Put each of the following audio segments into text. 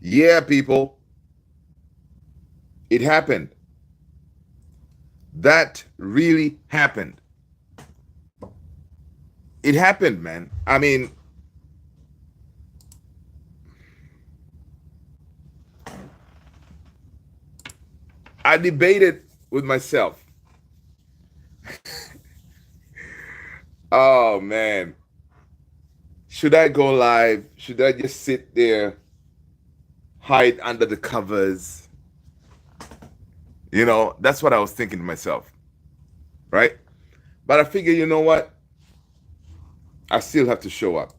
Yeah, people, it happened. That really happened. It happened, man. I mean, I debated with myself. Oh man, should I go live? Should I just sit there, hide under the covers? That's what I was thinking to myself, right? But I figure, you know what? I still have to show up.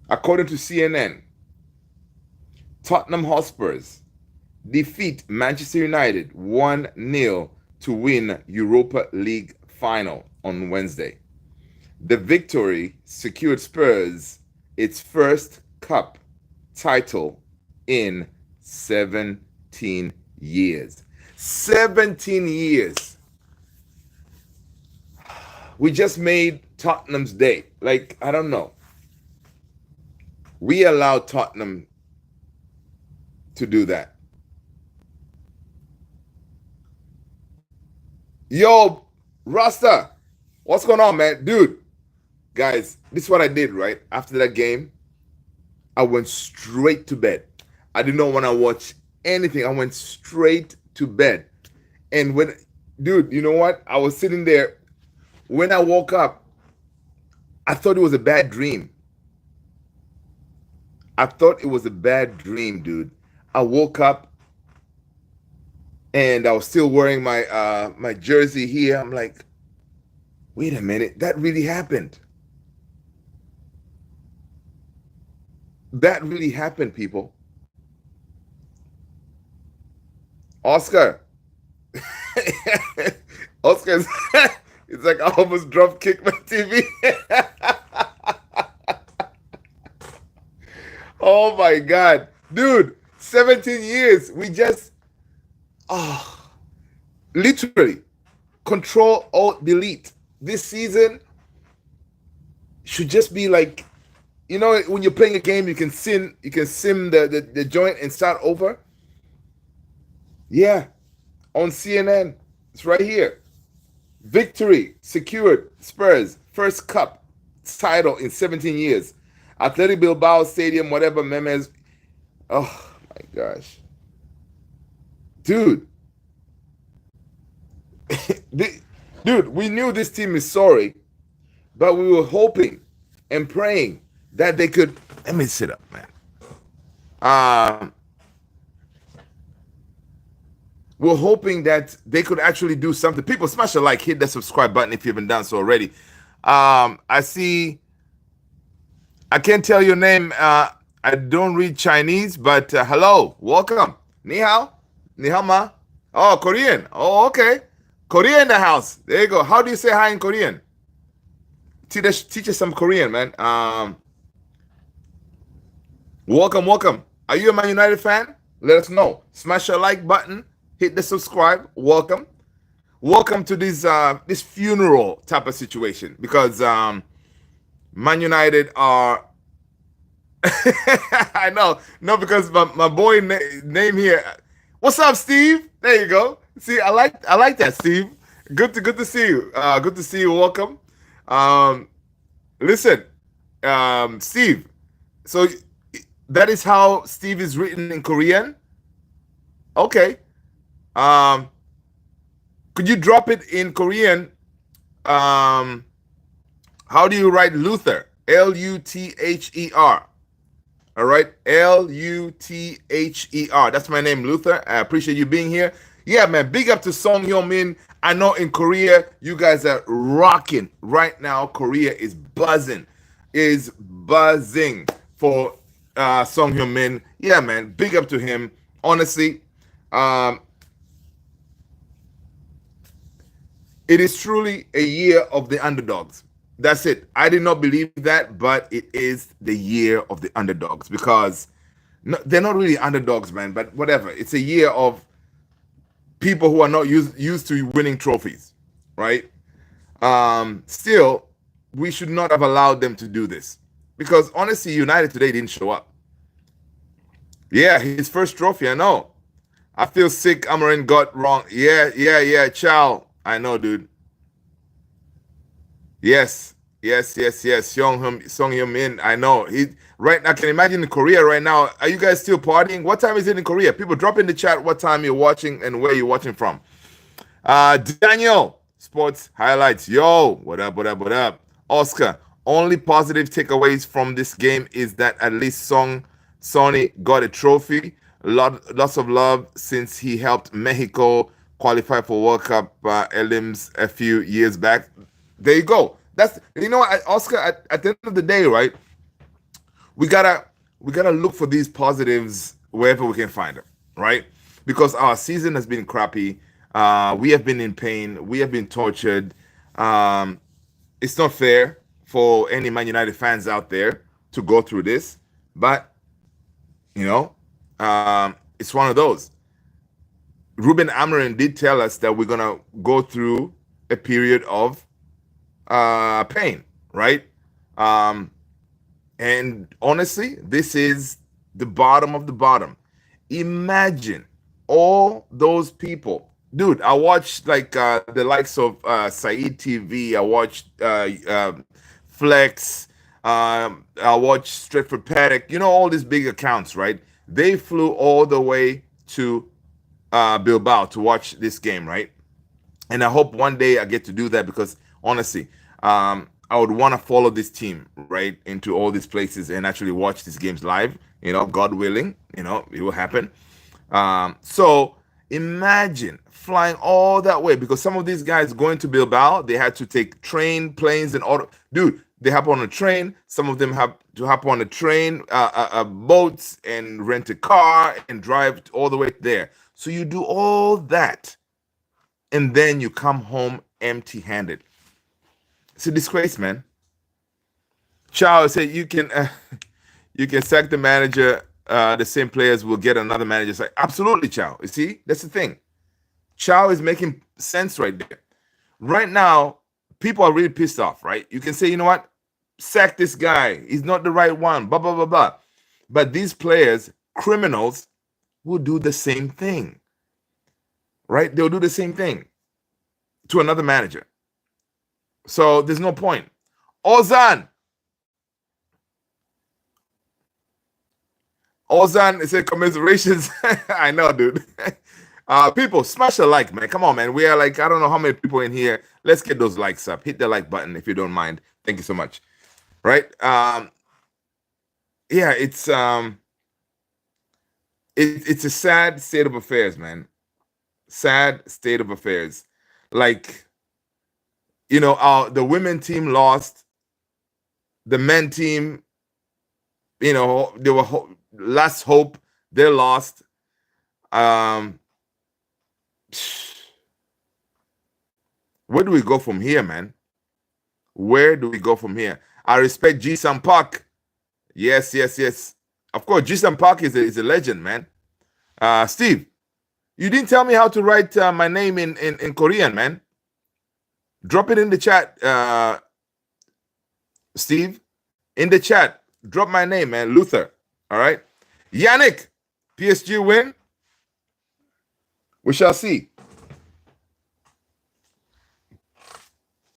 According to CNN, Tottenham Hotspurs defeat Manchester United 1-0 to win Europa League final on Wednesday. The victory secured Spurs its first cup title in 17 years. 17 years. We just made Tottenham's day. Like, I don't know. We allowed Tottenham to do that. Yo, Rasta, what's going on, man? Dude, guys, this is what I did, right? After that game, I went straight to bed. I did not want to watch anything. I went straight to bed. And dude, you know what? I was sitting there. When I woke up, I thought it was a bad dream. I thought it was a bad dream, dude. I woke up and I was still wearing my jersey here. I'm like, wait a minute, that really happened. That really happened, people. Oscar. Oscar's it's like I almost drop kicked my TV. Oh my god. Dude, 17 years. We just literally Ctrl+Alt+Delete. This season should just be like, when you're playing a game, you can sim the joint and start over. Yeah, on CNN, it's right here. Victory secured Spurs first cup title in 17 years. Athletic Bilbao Stadium, whatever memes. Oh my gosh, dude. Dude, we knew this team is sorry, but we were hoping and praying that they could. Let me sit up, man. We're hoping that they could actually do something. People, smash a like, hit that subscribe button if you haven't done so already. I see. I can't tell your name. I don't read Chinese, but hello, welcome. Ni hao, ni hao ma. Oh, Korean. Oh, okay. Korea in the house. There you go. How do you say hi in Korean? Teach us some Korean, man. Welcome. Are you a Man United fan? Let us know. Smash the like button. Hit the subscribe. Welcome to this funeral type of situation, because Man United are. I know, no, because my boy name here. What's up, Steve? There you go. See, I like that, Steve. Good to see you. Good to see you. Welcome. Listen, Steve. So that is how Steve is written in Korean. Okay. Could you drop it in Korean? How do you write Luther? Luther. All right, Luther. That's my name, Luther. I appreciate you being here. Yeah, man. Big up to Song Hyun Min. I know in Korea you guys are rocking right now. Korea is buzzing for Song Hyun Min. Yeah, man. Big up to him. Honestly, it is truly a year of the underdogs. That's it. I did not believe that, but it is the year of the underdogs, because they're not really underdogs, man, but whatever. It's a year of people who are not used to winning trophies, right? Still, we should not have allowed them to do this. because honestly, United today didn't show up. Yeah, his first trophy. I know. I feel sick. Amarin got wrong. Yeah. Chow. I know, dude. Yes. Song Hyun Min. I know. He right now. I can imagine in Korea right now. Are you guys still partying? What time is it in Korea? People drop in the chat what time you're watching and where you're watching from. Daniel, sports highlights. Yo, what up? Oscar, only positive takeaways from this game is that at least Sonny got a trophy. Lots of love since he helped Mexico qualify for World Cup elims a few years back. There you go. That's Oscar. At the end of the day, right? We gotta we gotta look for these positives wherever we can find them, right? Because our season has been crappy. We have been in pain. We have been tortured. Um, it's not fair for any Man United fans out there to go through this, but you know, it's one of those. Ruben Amorim did tell us that we're gonna go through a period of pain, right? Um, and honestly, this is the bottom of the bottom. Imagine all those people. Dude, I watched like the likes of Saeed TV. I watched Flex. I watched Stretford Paddock. You know, all these big accounts, right? They flew all the way to Bilbao to watch this game, right? And I hope one day I get to do that because honestly, I would want to follow this team right into all these places and actually watch these games live. You know, God willing, it will happen. So imagine flying all that way because some of these guys going to Bilbao, they had to take train, planes, and auto. Dude, they hop on a train. Some of them have to hop on a train, boats, and rent a car and drive all the way there. So you do all that, and then you come home empty-handed. It's a disgrace, man. Chow said you can sack the manager. The same players will get another manager. It's like, absolutely, Chow. You see, that's the thing. Chow is making sense right there. Right now, people are really pissed off, right? You can say, you know what? Sack this guy. He's not the right one. Blah, blah, blah, blah. But these players, criminals, will do the same thing. Right? They'll do the same thing to another manager. So there's no point. Ozan is a commiserations. I know, dude. People, smash a like, man. Come on, man. We are like, I don't know how many people in here. Let's get those likes up. Hit the like button if you don't mind. Thank you so much. Right? Yeah, it's a sad state of affairs, man. Sad state of affairs. Like, the women team lost. The men team, they were last hope. They lost. Where do we go from here, man? Where do we go from here? I respect Ji-Sam Park. Yes. Of course, Ji-Sam Park is a legend, man. Steve, you didn't tell me how to write my name in Korean, man. Drop it in the chat, Steve. In the chat, drop my name, man. Luther. All right. Yannick, PSG win. We shall see.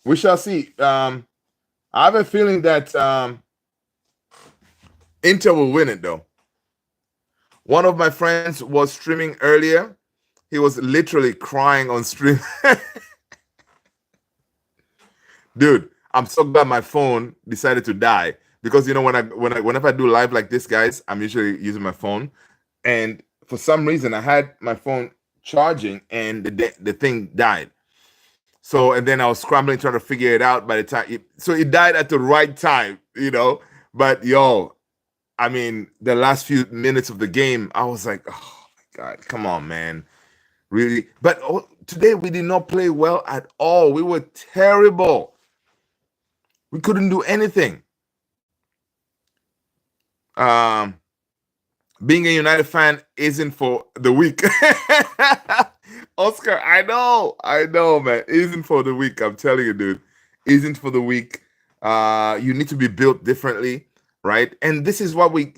We shall see. I have a feeling that Inter will win it, though. One of my friends was streaming earlier. He was literally crying on stream. Dude, I'm so glad my phone decided to die because whenever I do live like this, guys, I'm usually using my phone, and for some reason I had my phone charging and the thing died. So and then I was scrambling trying to figure it out. By the time it died at the right time, But I mean, the last few minutes of the game, I was like, oh my God, come on, man. Really? But today we did not play well at all. We were terrible. We couldn't do anything. Being a United fan isn't for the weak. Oscar, I know, man. Isn't for the weak. I'm telling you, dude. Isn't for the weak. You need to be built differently. right? And this is what we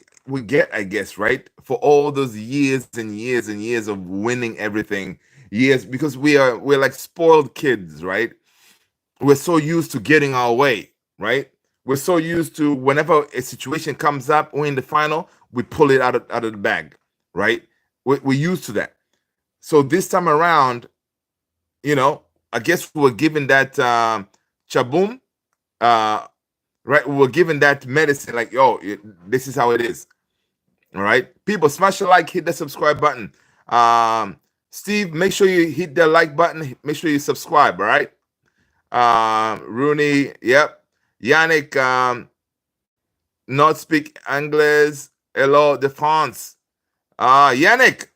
get, I guess, right? For all those years and years and years of winning everything, years, because we're like spoiled kids, right? We're so used to getting our way, right? We're so used to whenever a situation comes up, we're in the final, we pull it out of the bag, right? We're used to that. So this time around, you know, I guess we were given that chaboom, uh, right? We were given that medicine, like, yo, this is how it is. All right, people, smash the like, hit the subscribe button. Steve, make sure you hit the like button. Make sure you subscribe. All right. Rooney, yep. Yannick, not speak English. Hello, de France. Yannick,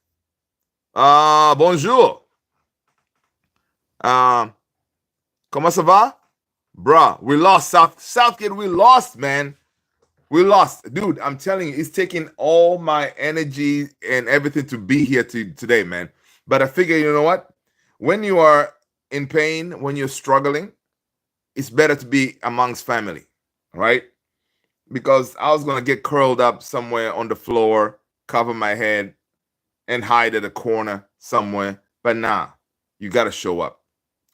bonjour. Comment ça va? Bruh, we lost Southgate. We lost, man. We lost. Dude, I'm telling you, it's taking all my energy and everything to be here today, man. But I figure, you know what? When you are in pain, when you're struggling, it's better to be amongst family, right? Because I was going to get curled up somewhere on the floor, cover my head, and hide at a corner somewhere. But nah, you got to show up,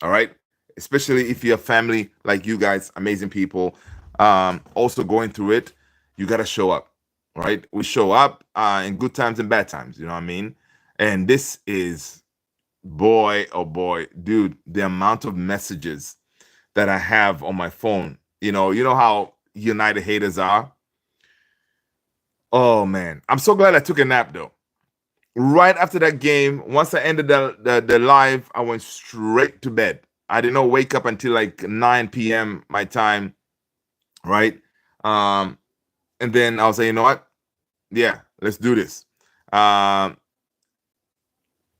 all right? Especially if you're family like you guys, amazing people, also going through it. You got to show up, right? We show up in good times and bad times, you know what I mean? And this is, boy, oh boy, dude, the amount of messages that I have on my phone. You know how United haters are? Oh, man. I'm so glad I took a nap, though. Right after that game, once I ended the live, I went straight to bed. I did not wake up until like 9 p.m. my time, right? And then I was like, you know what? Yeah, let's do this.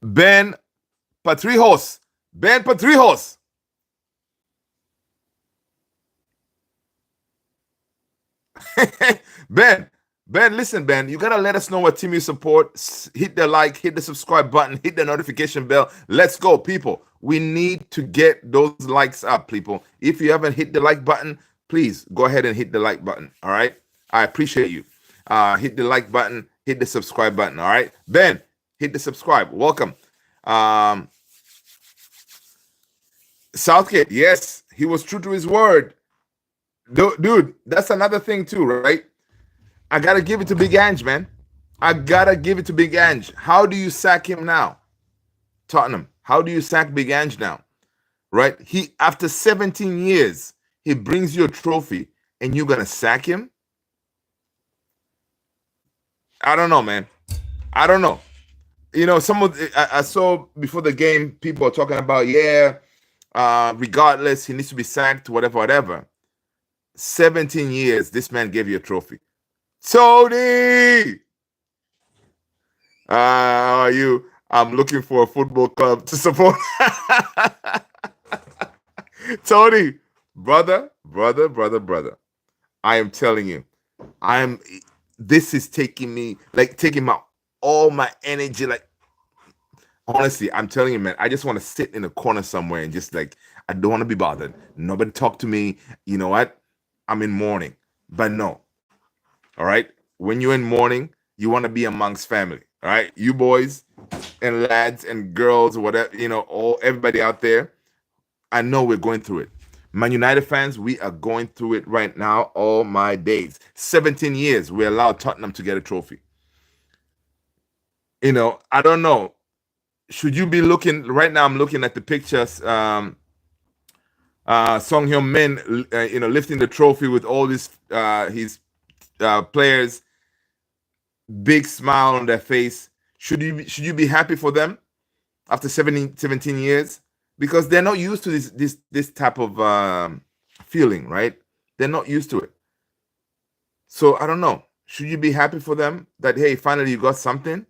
Ben Patrijos. Ben Patrijos. Ben, listen, Ben, you gotta let us know what team you support. Hit the like, hit the subscribe button, hit the notification bell. Let's go, people. We need to get those likes up, people. If you haven't hit the like button, please go ahead and hit the like button. All right, I appreciate you. Hit the like button, hit the subscribe button. All right, Ben, hit the subscribe. Welcome. Southgate, yes, he was true to his word. Dude, that's another thing too, right? I gotta give it to Big Ange, man. I gotta give it to Big Ange. How do you sack him now? Tottenham. How do you sack Big Ange now? Right? He, after 17 years, he brings you a trophy and you're gonna sack him? I don't know, man. I don't know. You know, I saw before the game, people are talking about, yeah, regardless, he needs to be sacked, whatever. 17 years, this man gave you a trophy. Tony! How are you? I'm looking for a football club to support. Tony, brother. I am telling you, this is taking all my energy. Like, honestly, I'm telling you, man, I just want to sit in a corner somewhere and just like, I don't want to be bothered. Nobody talk to me. You know what? I'm in mourning. But no. All right. When you're in mourning, you want to be amongst family. All right. You boys and lads and girls, whatever, everybody out there. I know we're going through it. Man United fans, we are going through it right now. All my days. 17 years, we allowed Tottenham to get a trophy. I don't know. Should you be looking right now? I'm looking at the pictures. Song Hyun Min, lifting the trophy with all his players, big smile on their face. Should you be happy for them after 17 years? Because they're not used to this type of feeling, right? They're not used to it. So I don't know. Should you be happy for them that, hey, finally you got something?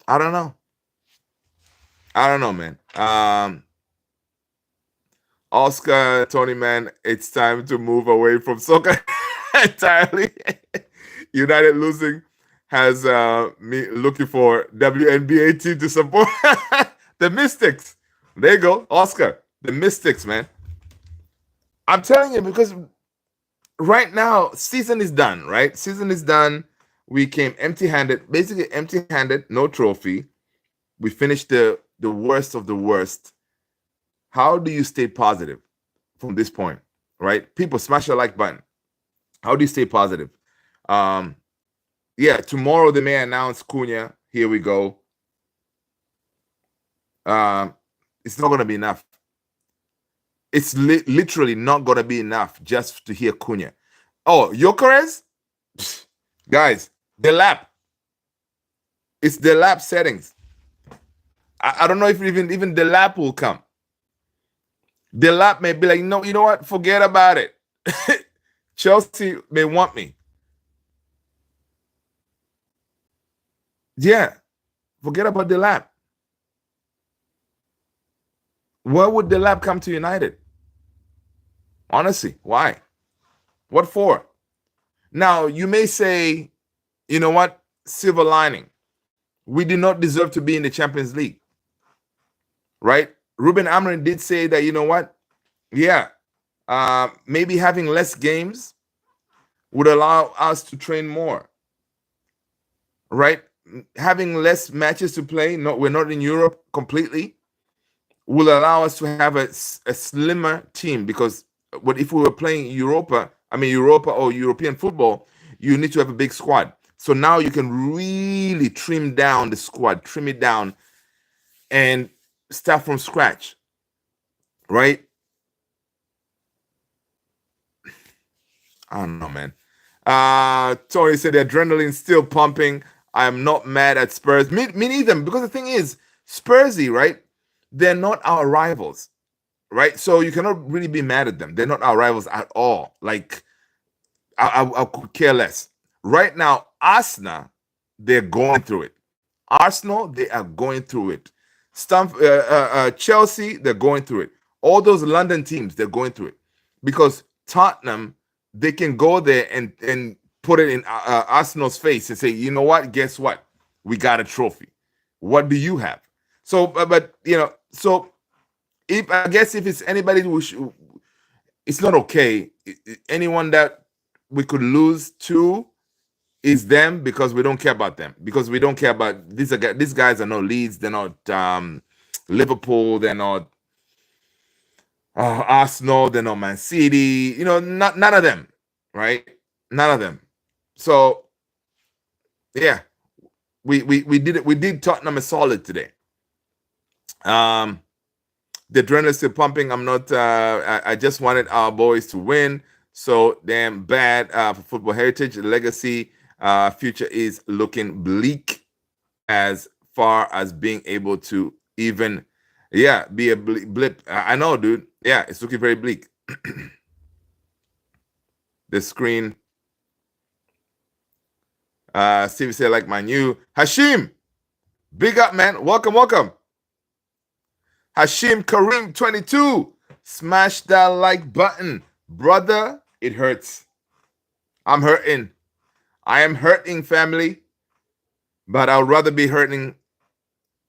I don't know. Man. Oscar, Tony, man, it's time to move away from soccer entirely. United losing has me looking for WNBA team to support. The Mystics. There you go, Oscar. The Mystics, man. I'm telling you, because right now, season is done, right? Season is done. We came empty-handed, basically empty-handed, no trophy. We finished the worst of the worst. How do you stay positive from this point, right? People smash the like button. How do you stay positive? Um, yeah, tomorrow they may announce Cunha. Here we go. Um, it's not gonna be enough. It's literally not gonna be enough just to hear Cunha. Oh, Jokeres? Guys, the lap. It's the lap settings. I don't know if even the lap will come. The lap may be like, no, you know what? Forget about it. Chelsea may want me. Yeah, forget about the lap. Why would the lap come to United? Honestly, why? What for? Now, you may say, you know what? Silver lining. We did not deserve to be in the Champions League, right? Ruben Amorim did say that, you know what? Yeah, maybe having less games would allow us to train more, right? Having less matches to play, no, we're not in Europe completely, will allow us to have a slimmer team because what if we were playing Europa or European football, you need to have a big squad. So now you can really trim down the squad, trim it down, and start from scratch, right? I don't know, man. Tony said the adrenaline's still pumping. I'm not mad at Spurs. Me neither, because the thing is, Spursy, right? They're not our rivals, right? So you cannot really be mad at them. They're not our rivals at all. Like, I could care less. Right now, Arsenal, they're going through it. Arsenal, they are going through it. Chelsea, they're going through it. All those London teams, they're going through it because Tottenham, they can go there and put it in Arsenal's face and say, you know what? Guess what? We got a trophy. What do you have? So, but you know, so if I guess if it's anybody who it's not okay. Anyone that we could lose to is them because we don't care about them. Because we don't care about these guys are not Leeds, they're not Liverpool, they're not Arsenal, they're not Man City. You know, none of them, right? None of them. So yeah, we did it. We did Tottenham a solid today. The adrenaline's still pumping. I'm not. I just wanted our boys to win. So damn bad for football heritage. The legacy future is looking bleak as far as being able to even, yeah, be a blip. I know, dude. Yeah, it's looking very bleak. The screen. Steve said, like my new Hashim. Big up, man. Welcome. Hashim Kareem 22. Smash that like button. Brother, it hurts. I'm hurting. I am hurting, family. But I'd rather be hurting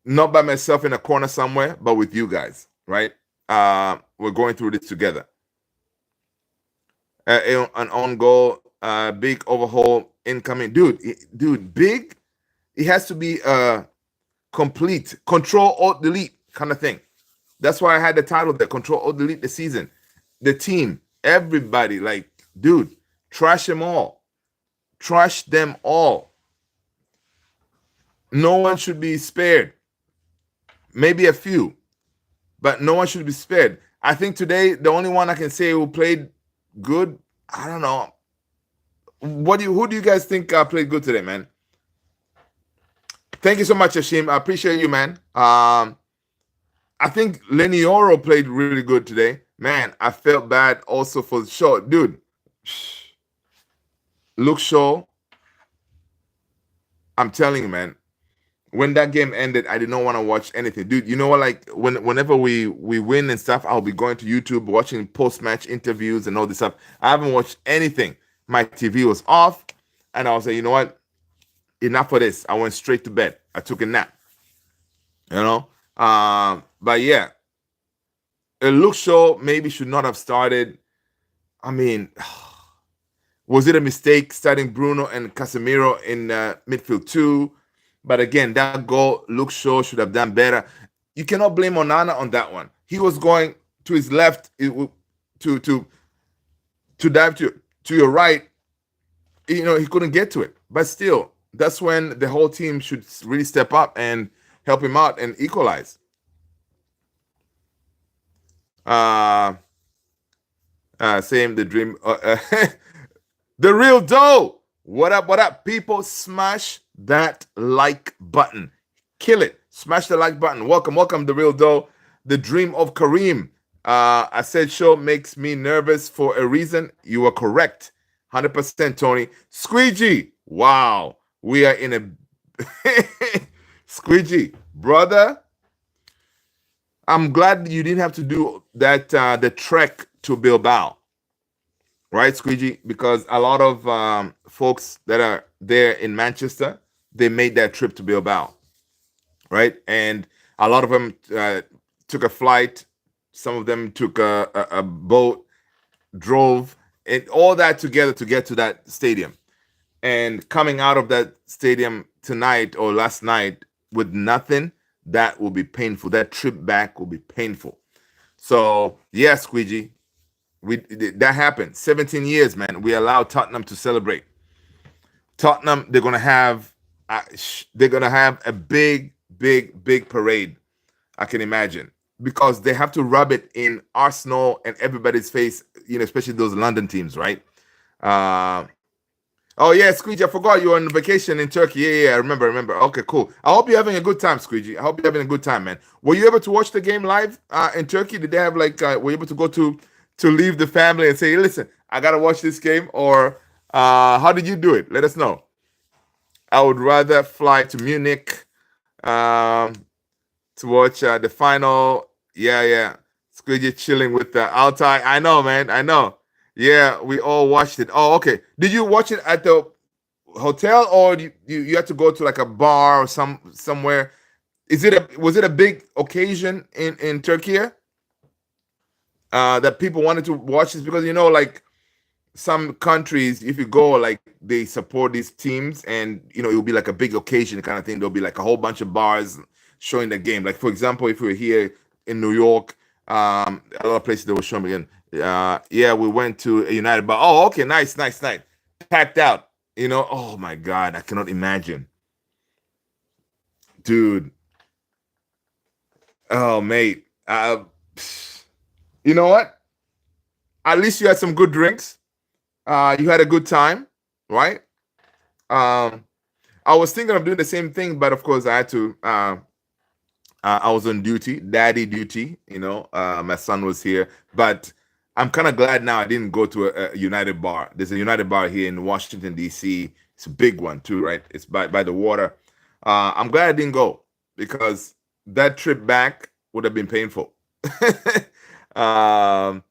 not by myself in a corner somewhere, but with you guys, right? We're going through this together. An on goal, big overhaul incoming. Dude, big. It has to be a complete Ctrl+Alt+Delete kind of thing. That's why I had the title there, Ctrl+Alt+Delete the season. The team, everybody, like, dude, trash them all. Trash them all. No one should be spared. Maybe a few, but no one should be spared. I think today, the only one I can say who played good, I don't know. Who do you guys think played good today, man? Thank you so much, Hashim. I appreciate you, man. I think Lenny Oro played really good today. Man, I felt bad also for Shaw. Dude, Luke Shaw, I'm telling you, man, when that game ended, I did not want to watch anything. Dude, you know what? Like, whenever we win and stuff, I'll be going to YouTube, watching post-match interviews and all this stuff. I haven't watched anything. My TV was off, and I was like, you know what? Enough of this. I went straight to bed. I took a nap. You know? But yeah, Luke Shaw maybe should not have started. I mean, Was it a mistake starting Bruno and Casemiro in midfield too? But again, that goal, Luke Shaw should have done better. You cannot blame Onana on that one. He was going to his left to dive to your right. He couldn't get to it. But still, that's when the whole team should really step up and help him out and equalize. Same the dream. The real dough. What up? What up, people? Smash that like button. Kill it. Smash the like button. Welcome, the real dough. The dream of Kareem. I said show makes me nervous for a reason. You are correct. 100%, Tony. Squeegee. Wow. We are in a Squeegee, brother. I'm glad you didn't have to do that the trek to Bilbao. Right, Squeegee? Because a lot of folks that are there in Manchester, they made that trip to Bilbao. Right? And a lot of them took a flight. Some of them took a boat, drove, and all that together to get to that stadium. And coming out of that stadium tonight or last night with nothing, that will be painful. That trip back will be painful. So, yeah, Squeegee, that happened. 17 years, man. We allowed Tottenham to celebrate. Tottenham, they're gonna have a big parade. I can imagine, because they have to rub it in Arsenal and everybody's face. Especially those London teams, right? Oh yeah, Squeegee, I forgot you were on vacation in Turkey. Yeah, I remember. Okay, cool. I hope you're having a good time, Squeegee. I hope you're having a good time, man. Were you able to watch the game live in Turkey? Did they have were you able to go to leave the family and say, hey, listen, I gotta watch this game? Or how did you do it? Let us know. I would rather fly to Munich to watch the final. Yeah. Squeegee chilling with the Altai. I know, man. I know. Yeah, we all watched it. Oh, okay. Did you watch it at the hotel, or you had to go to like a bar or somewhere? Was it a big occasion in Turkey that people wanted to watch this? Because like some countries, if you go, like they support these teams, and it will be like a big occasion kind of thing. There'll be like a whole bunch of bars showing the game. Like for example, if we were here in New York, a lot of places they were showing again. Yeah, we went to a United bar. Oh, okay, nice. Packed out. Oh my God, I cannot imagine. Dude. Oh, mate. You know what? At least you had some good drinks. You had a good time, right? I was thinking of doing the same thing, but of course I had to. I was on duty, daddy duty. My son was here, but I'm kind of glad now I didn't go to a United bar. There's a United bar here in Washington, D.C. It's a big one too, right? It's by the water. I'm glad I didn't go, because that trip back would have been painful. No,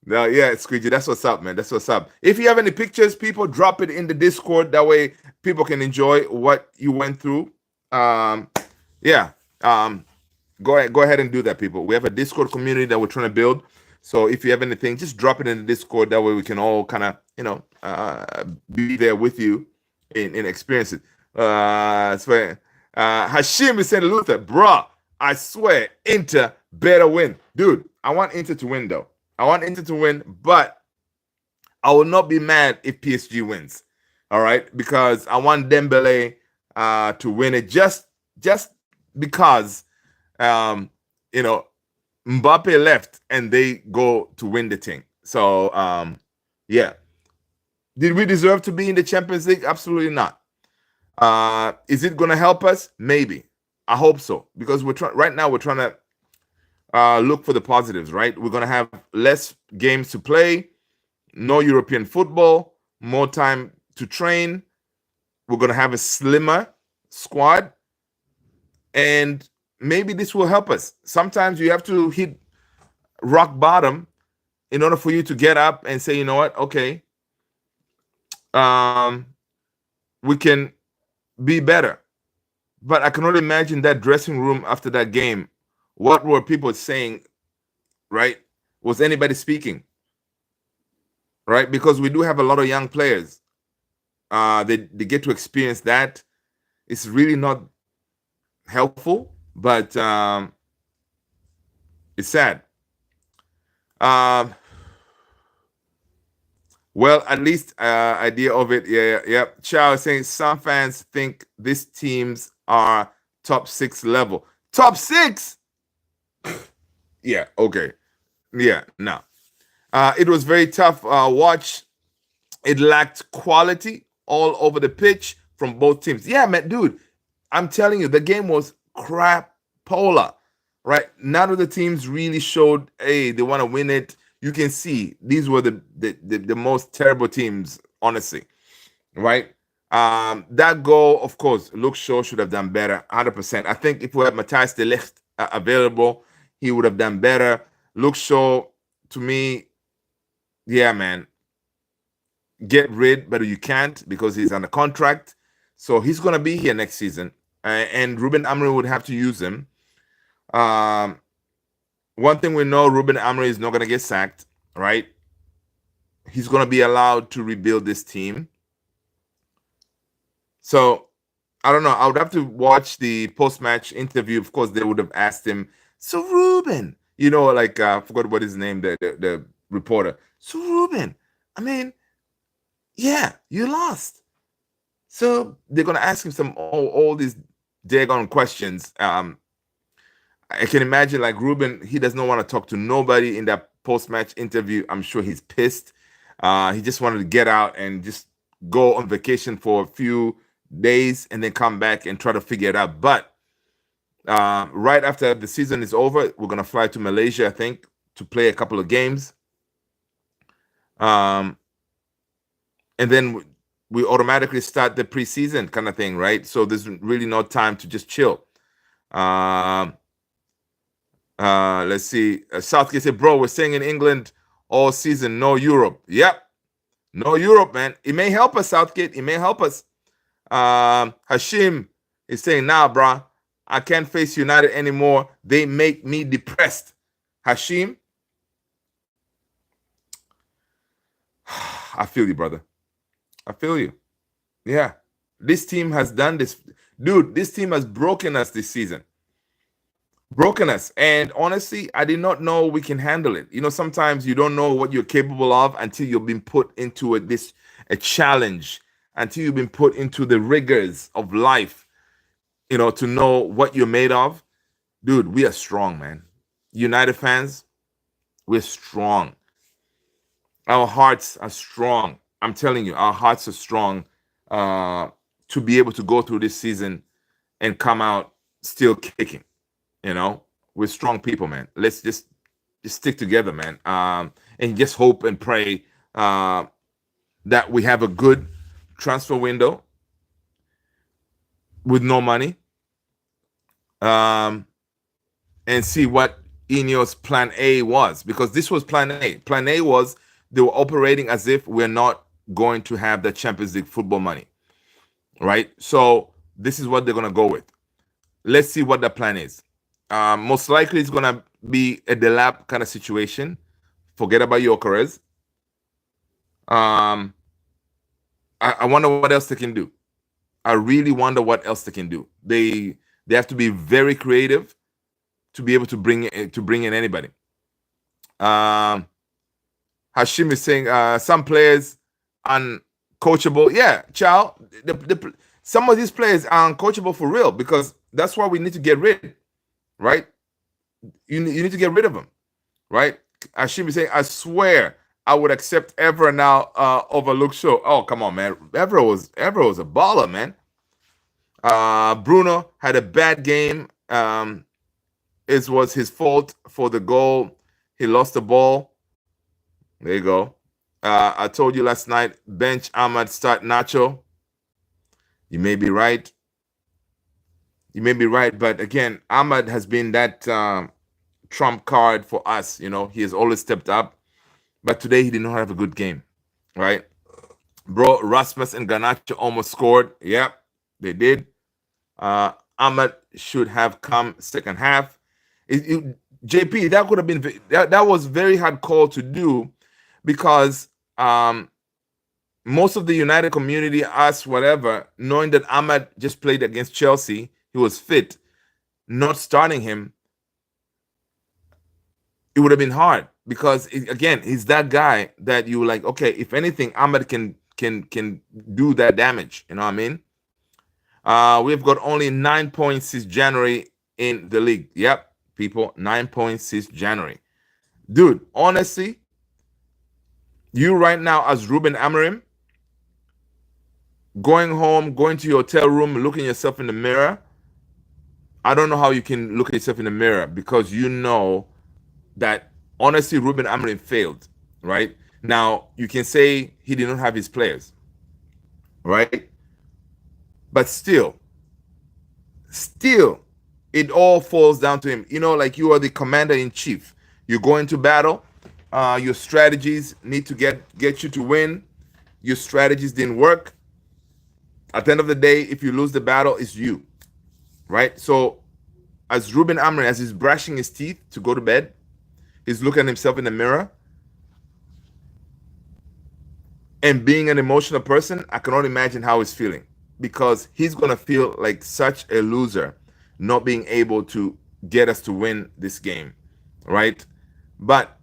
yeah, Squeegee, that's what's up, man. That's what's up. If you have any pictures, people, drop it in the Discord. That way people can enjoy what you went through. Yeah. Go ahead and do that, people. We have a Discord community that we're trying to build. So if you have anything, just drop it in the Discord. That way we can all kind of, be there with you in experience it. Hashim is saying, Luther, bruh, I swear, Inter better win. Dude, I want Inter to win, though. I want Inter to win, but I will not be mad if PSG wins. All right? Because I want Dembele to win it just because, Mbappe left and they go to win the thing. So, yeah. Did we deserve to be in the Champions League? Absolutely not. Is it going to help us? Maybe. I hope so. Because right now we're trying to look for the positives, right? We're going to have less games to play, no European football, more time to train. We're going to have a slimmer squad. And maybe this will help us. Sometimes you have to hit rock bottom in order for you to get up and say, you know what? Okay, we can be better. But I can only imagine that dressing room after that game. What were people saying, right? Was anybody speaking? right? Because we do have a lot of young players. They get to experience that. It's really not helpful, but it's sad. Um, well, at least idea of it. Yeah. Charles saying some fans think these teams are top 6 level. Top 6? Yeah, okay. Yeah, no. It was very tough watch. It lacked quality all over the pitch from both teams. Yeah, man, dude, I'm telling you, the game was crapola, right? None of the teams really showed, hey, they want to win it. You can see these were the most terrible teams, honestly, right? That goal, of course, Luke Shaw should have done better, 100%. I think if we had Matthias de Ligt available, he would have done better. Luke Shaw, to me, yeah, man, get rid, but you can't because he's under contract. So he's going to be here next season. And Ruben Amorim would have to use him. One thing we know, Ruben Amorim is not going to get sacked, right? He's going to be allowed to rebuild this team. So, I don't know. I would have to watch the post-match interview. Of course, they would have asked him, so Ruben, like, I forgot what his name, the reporter. So Ruben, I mean, yeah, you lost. So they're gonna ask him all these daggone questions. I can imagine like Ruben, he does not want to talk to nobody in that post-match interview. I'm sure he's pissed. He just wanted to get out and just go on vacation for a few days and then come back and try to figure it out. But right after the season is over, we're gonna fly to Malaysia, I think, to play a couple of games. And then we automatically start the preseason kind of thing, right? So there's really no time to just chill. Let's see. Southgate said, bro, we're staying in England all season, no Europe. Yep. No Europe, man. It may help us, Southgate. It may help us. Hashim is saying, nah, bro, I can't face United anymore. They make me depressed. Hashim, I feel you, brother. I feel you. Yeah. This team has done this. Dude, this team has broken us this season. Broken us. And honestly, I did not know we can handle it. Sometimes you don't know what you're capable of until you've been put into a challenge, until you've been put into the rigors of life, to know what you're made of. Dude, we are strong, man. United fans, we're strong. Our hearts are strong. I'm telling you, our hearts are strong to be able to go through this season and come out still kicking. We're strong people, man. Let's just stick together, man, and just hope and pray that we have a good transfer window with no money, and see what Ineos plan A was, because this was plan A. Plan A was they were operating as if we're not going to have the Champions League football money, right? So this is what they're going to go with. Let's see what the plan is. Most likely it's going to be a Delap kind of situation. Forget about Gyökeres. I wonder what else they can do. I really wonder what else they can do. They have to be very creative to be able to bring in anybody. Hashim is saying some players uncoachable. Yeah, Chow. Some of these players are uncoachable for real, because that's why we need to get rid. Right? You need to get rid of them, right? Hashim is saying, I swear I would accept Evra now over Luke Shaw. Oh, come on, man. Evra was a baller, man. Bruno had a bad game. It was his fault for the goal. He lost the ball. There you go. I told you last night, bench Ahmad, start Nacho. You may be right. But again, Ahmad has been that trump card for us. He has always stepped up, but today he did not have a good game, right? Bro, Rasmus and Garnacho almost scored. Yep, they did. Ahmad should have come second half. JP, that could have been that was very hard call to do, because um, most of the United community, us, whatever, knowing that Ahmad just played against Chelsea, he was fit, not starting him, it would have been hard because again, he's that guy that you like. Okay, if anything, Ahmad can do that damage. You know what I mean? We've got only 9 points since January in the league. Yep, people, 9 points since January. Dude, honestly, you right now as Ruben Amorim, going home, going to your hotel room, looking yourself in the mirror. I don't know how you can look at yourself in the mirror because you know that honestly Ruben Amorim failed, right? Now, you can say he did not have his players, right? But still, it all falls down to him. You know, like you are the commander in chief. You go into battle. Your strategies need to get you to win. Your strategies didn't work. At the end of the day, if you lose the battle, it's you, right? So, as Ruben Amorim, as he's brushing his teeth to go to bed, he's looking at himself in the mirror. And being an emotional person, I cannot imagine how he's feeling because he's going to feel like such a loser not being able to get us to win this game, right? But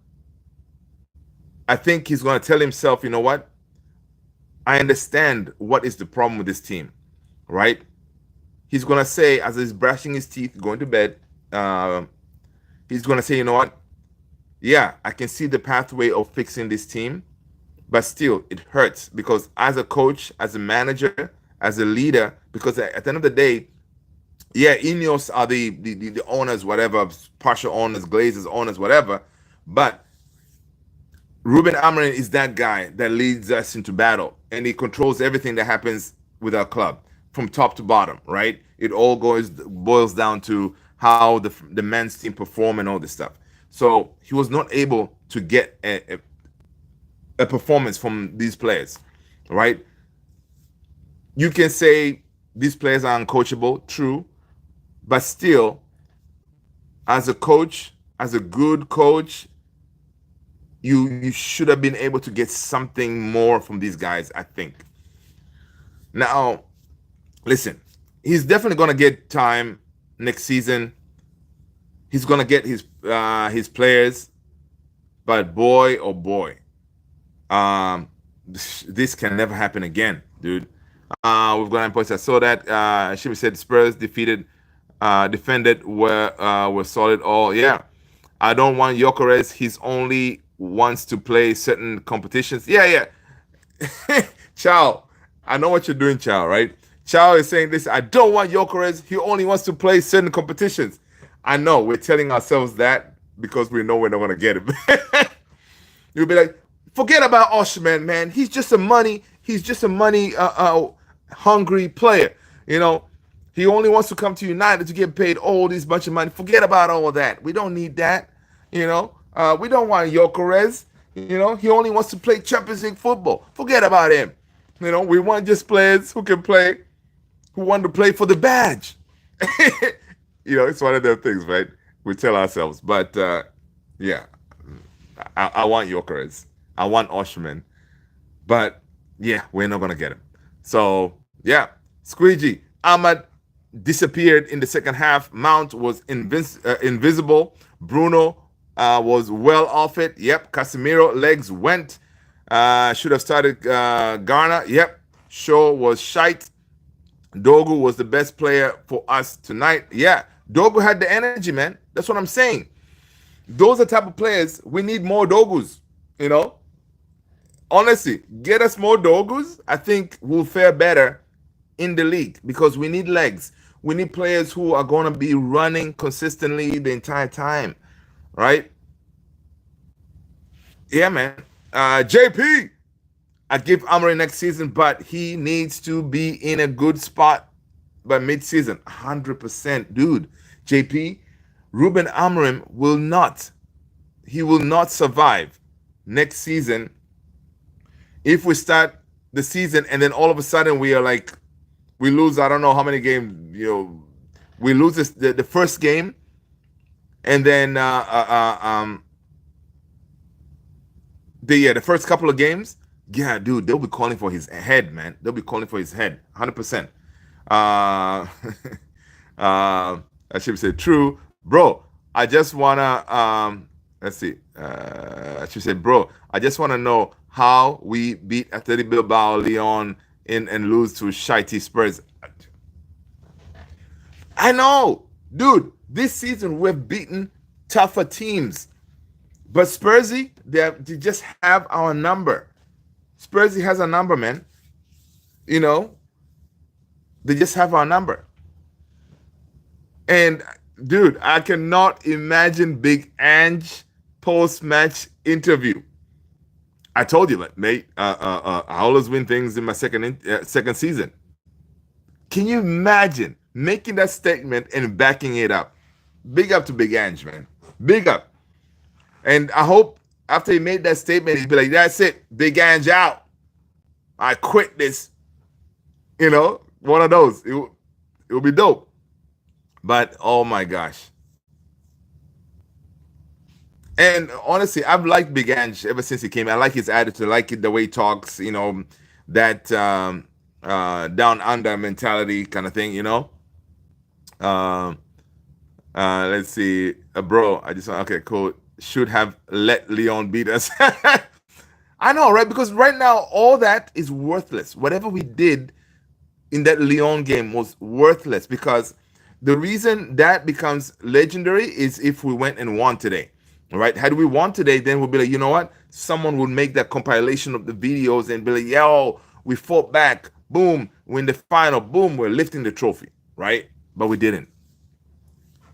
I think he's going to tell himself, you know what? I understand what is the problem with this team, right? He's going to say, as he's brushing his teeth, going to bed, he's going to say, you know what? Yeah, I can see the pathway of fixing this team, but still, it hurts because as a coach, as a manager, as a leader, because at the end of the day, yeah, Ineos are the owners, whatever, partial owners, Glazers owners, whatever, but Ruben Amorim is that guy that leads us into battle, and he controls everything that happens with our club from top to bottom, right? It all boils down to how the men's team perform and all this stuff. So he was not able to get a performance from these players, right? You can say these players are uncoachable, true, but still, as a coach, as a good coach, you should have been able to get something more from these guys, I think. Now, listen, he's definitely going to get time next season. He's going to get his players, but boy, oh boy, this can never happen again, dude. We've got 9 points. I saw that. Shimmy said Spurs defended were solid. All yeah. I don't want Gyökeres. He's only wants to play certain competitions. Yeah. Chow, I know what you're doing, Chow. Right? Chow is saying this. I don't want Gyökeres. He only wants to play certain competitions. I know we're telling ourselves that because we know we're not gonna get him. You'll be like, forget about Oshman, man. He's just a money hungry player. You know, he only wants to come to United to get paid all this bunch of money. Forget about all of that. We don't need that. You know, we don't want Gyökeres. You know, he only wants to play Champions League football. Forget about him. You know, we want just players who can play, who want to play for the badge. You know, it's one of those things, right? We tell ourselves. But yeah, I want Gyökeres. I want Oshman. But yeah, we're not gonna get him. So yeah, Squeegee, Ahmad disappeared in the second half. Mount was invisible. Bruno was well off it. Yep, Casemiro legs went. Should have started Garner. Yep, Shaw was shite. Dogu was the best player for us tonight. Yeah, Dogu had the energy, man. That's what I'm saying. Those are the type of players we need more Dogus. You know. Honestly, get us more Dogus. I think we'll fare better in the league because we need legs. We need players who are going to be running consistently the entire time, right? Yeah, man. JP, I give Amorim next season, but he needs to be in a good spot by mid-season. 100%. Dude, JP, Ruben Amorim will not survive next season if we start the season and then all of a sudden we are like, we lose, I don't know how many games, you know, we lose the first game and then the first couple of games Yeah, dude, they'll be calling for his head, man. They'll be calling for his head, 100%. Uh, I should say true, bro. I just wanna let's see. I should say, bro. I just wanna know how we beat Athletic Bilbao, Leon, in and lose to shitey Spurs. I know, dude. This season we've beaten tougher teams, but Spursy, they just have our number. Spursy has a number, man. You know, they just have our number. And dude, I cannot imagine Big Ange post-match interview. I told you, like, mate, I always win things in my second season. Can you imagine making that statement and backing it up? Big up to Big Ange, man. Big up. And I hope after he made that statement, he'd be like, "That's it, Big Ange out. I quit this." You know, one of those. It will be dope. But oh my gosh. And honestly, I've liked Big Ange ever since he came. I like his attitude, I like it, the way he talks, that down under mentality kind of thing, Um, let's see. Bro, I just okay, cool. Should have let Leon beat us. I know, right? Because right now, all that is worthless. Whatever we did in that Lyon game was worthless because the reason that becomes legendary is if we went and won today. All right. Had we won today, then we'll be like, you know what? Someone would make that compilation of the videos and be like, yo, we fought back. Boom. We're in the final. Boom. We're lifting the trophy. Right. But we didn't.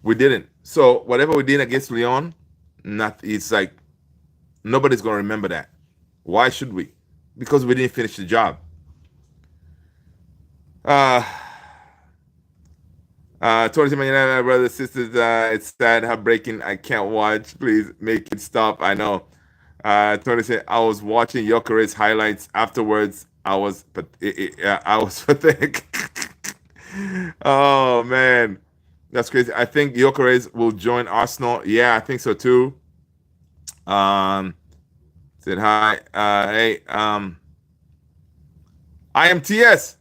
We didn't. So whatever we did against Lyon, not it's like nobody's gonna remember that. Why should we? Because we didn't finish the job. Uh 27 United brothers, sisters, it's sad, heartbreaking. I can't watch. Please make it stop. I know. Tony said I was watching Yokere's highlights afterwards. I was pathetic. Oh man, that's crazy. I think Yokeres will join Arsenal. Yeah, I think so too. Um, said hi. Hey, IMTS.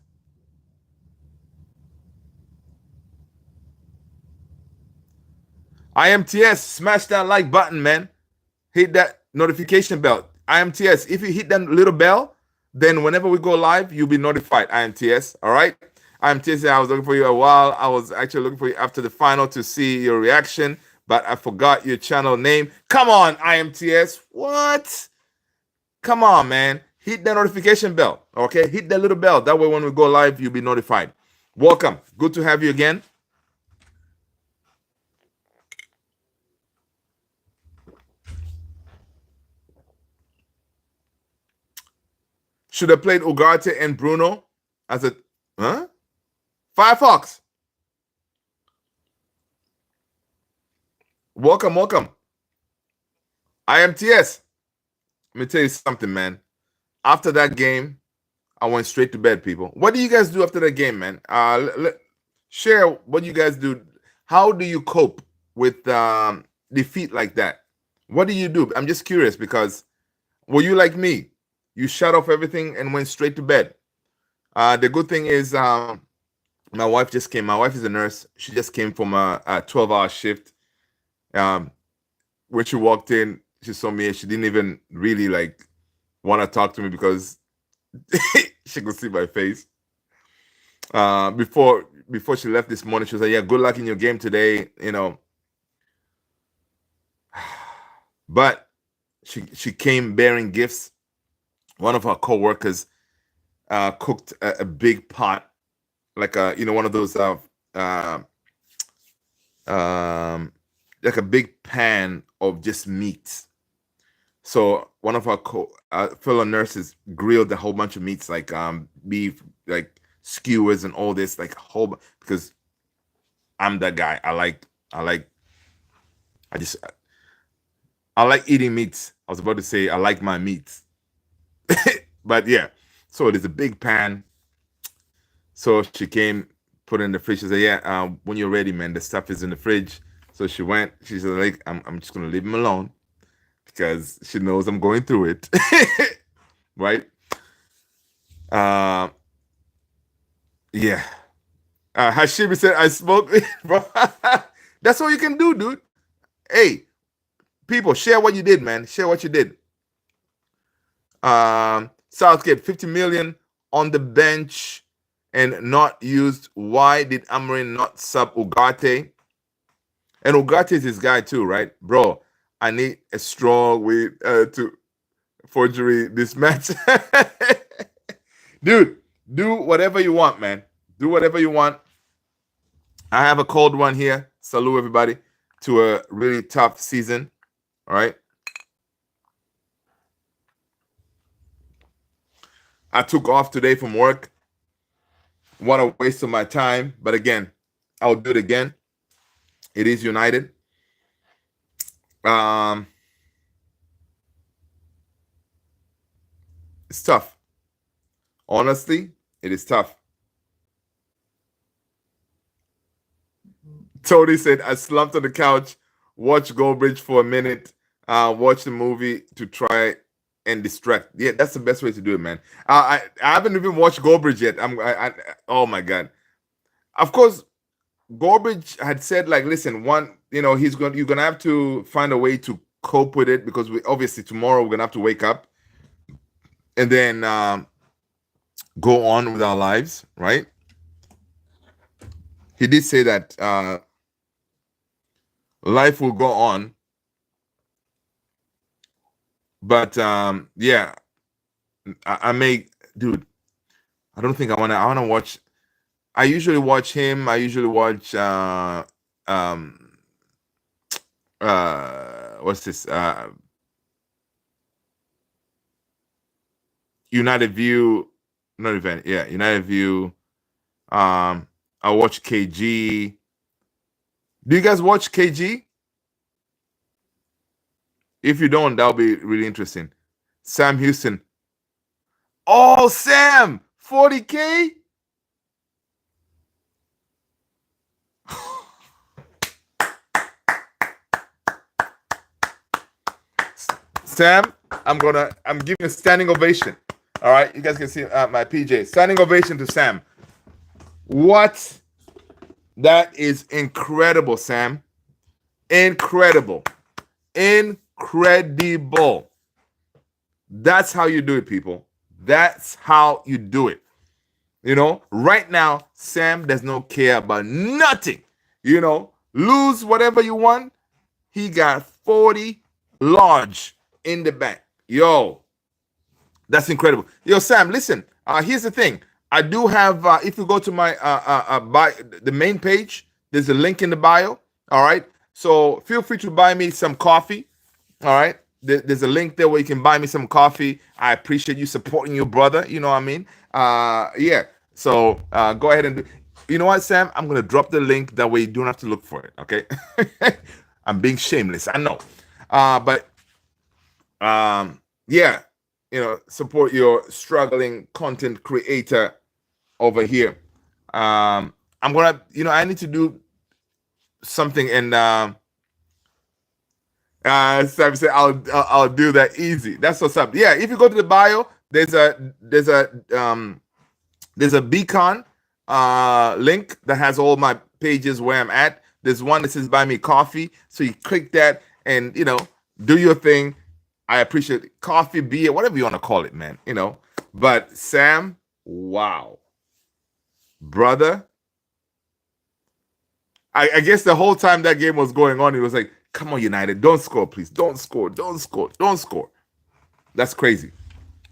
IMTS, smash that like button, man. Hit that notification bell. IMTS, if you hit that little bell, then whenever we go live, you'll be notified. IMTS, all right? IMTS, I was looking for you a while. I was actually looking for you after the final to see your reaction, but I forgot your channel name. Come on, IMTS. What? Come on, man. Hit that notification bell, okay? Hit that little bell. That way, when we go live, you'll be notified. Welcome. Good to have you again. Should have played Ugarte and Bruno as a Firefox. Welcome, welcome. IMTS. Let me tell you something, man. After that game, I went straight to bed, people. What do you guys do after that game, man? Share what you guys do. How do you cope with defeat like that? What do you do? I'm just curious because were you like me? You shut off everything and went straight to bed. The good thing is my wife just came. My wife is a nurse. She just came from a 12-hour shift. When she walked in, she saw me and she didn't even really like want to talk to me because she could see my face. Before she left this morning, she was like, "Yeah, good luck in your game today," But she came bearing gifts. One of her co-workers cooked a big pot, like one of those like a big pan of just meat. So one of our fellow nurses grilled a whole bunch of meats, like beef, like skewers and all this, like a whole. Because I'm that guy. I like eating meats. I was about to say I like my meats, but yeah. So there's a big pan. So she came, put it in the fridge. She said, "Yeah, when you're ready, man, the stuff is in the fridge." So she went. She said, "Like, I'm just gonna leave him alone." Because she knows I'm going through it, right? Uh, yeah. Hashibi said, I smoke weed, bro. That's all you can do, dude. Hey, people, share what you did, man. Share what you did. Southgate, 50 million on the bench and not used. Why did Amorim not sub Ugarte? And Ugarte is his guy too, right? Bro, I need a strong way to forgery this match. Dude, do whatever you want, man. Do whatever you want. I have a cold one here. Salute everybody to a really tough season. All right. I took off today from work. What a waste of my time. But again, I'll do it again. It is United. It's tough. Honestly, it is tough. Tony said, I slumped on the couch, watched Goldbridge for a minute, watch the movie to try and distract. Yeah, that's the best way to do it, man. I haven't even watched Goldbridge yet. Oh my God. Of course, Goldbridge had said, like, listen, you're gonna have to find a way to cope with it because we obviously tomorrow we're gonna have to wake up and then go on with our lives, right? He did say that life will go on, but yeah, I may, dude. I don't think I wanna watch. I usually watch him. I usually watch what's this? United View, not event. Yeah, United View. I watch KG. Do you guys watch KG? If you don't, that'll be really interesting. Sam Houston. Oh, Sam, 40K. Sam, I'm giving a standing ovation. All right, you guys can see my PJ. Standing ovation to Sam. What? That is incredible, Sam. Incredible. Incredible. That's how you do it, people. That's how you do it. You know, right now, Sam does not care about nothing. You know, lose whatever you want. He got 40 large in the bank. Yo, that's incredible. Yo, Sam, listen. Here's the thing. I do have. If you go to my the main page, there's a link in the bio. All right. So feel free to buy me some coffee. All right. There's a link there where you can buy me some coffee. I appreciate you supporting your brother. You know what I mean? Yeah. So go ahead and do. You know what, Sam? I'm gonna drop the link. That way you don't have to look for it. Okay. I'm being shameless. I know. But yeah, you know, support your struggling content creator over here. I'm gonna, you know, I need to do something, and Sam said I'll do that easy. That's what's up. Yeah, if you go to the bio, there's a beacon link that has all my pages where I'm at. There's one that says buy me coffee, so you click that and, you know, do your thing. I appreciate it. Coffee, beer, whatever you want to call it, man. You know, but Sam, wow, brother. I guess the whole time that game was going on, it was like, come on, United, don't score, please. Don't score, don't score, don't score. That's crazy.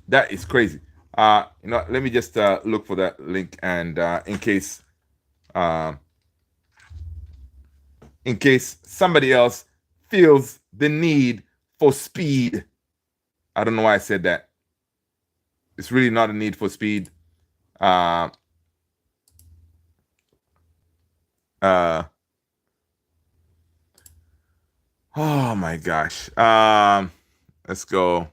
That is crazy. You know, let me just look for that link, and in case somebody else feels the need for speed. I don't know why I said that. It's really not a need for speed. Oh my gosh. Let's go.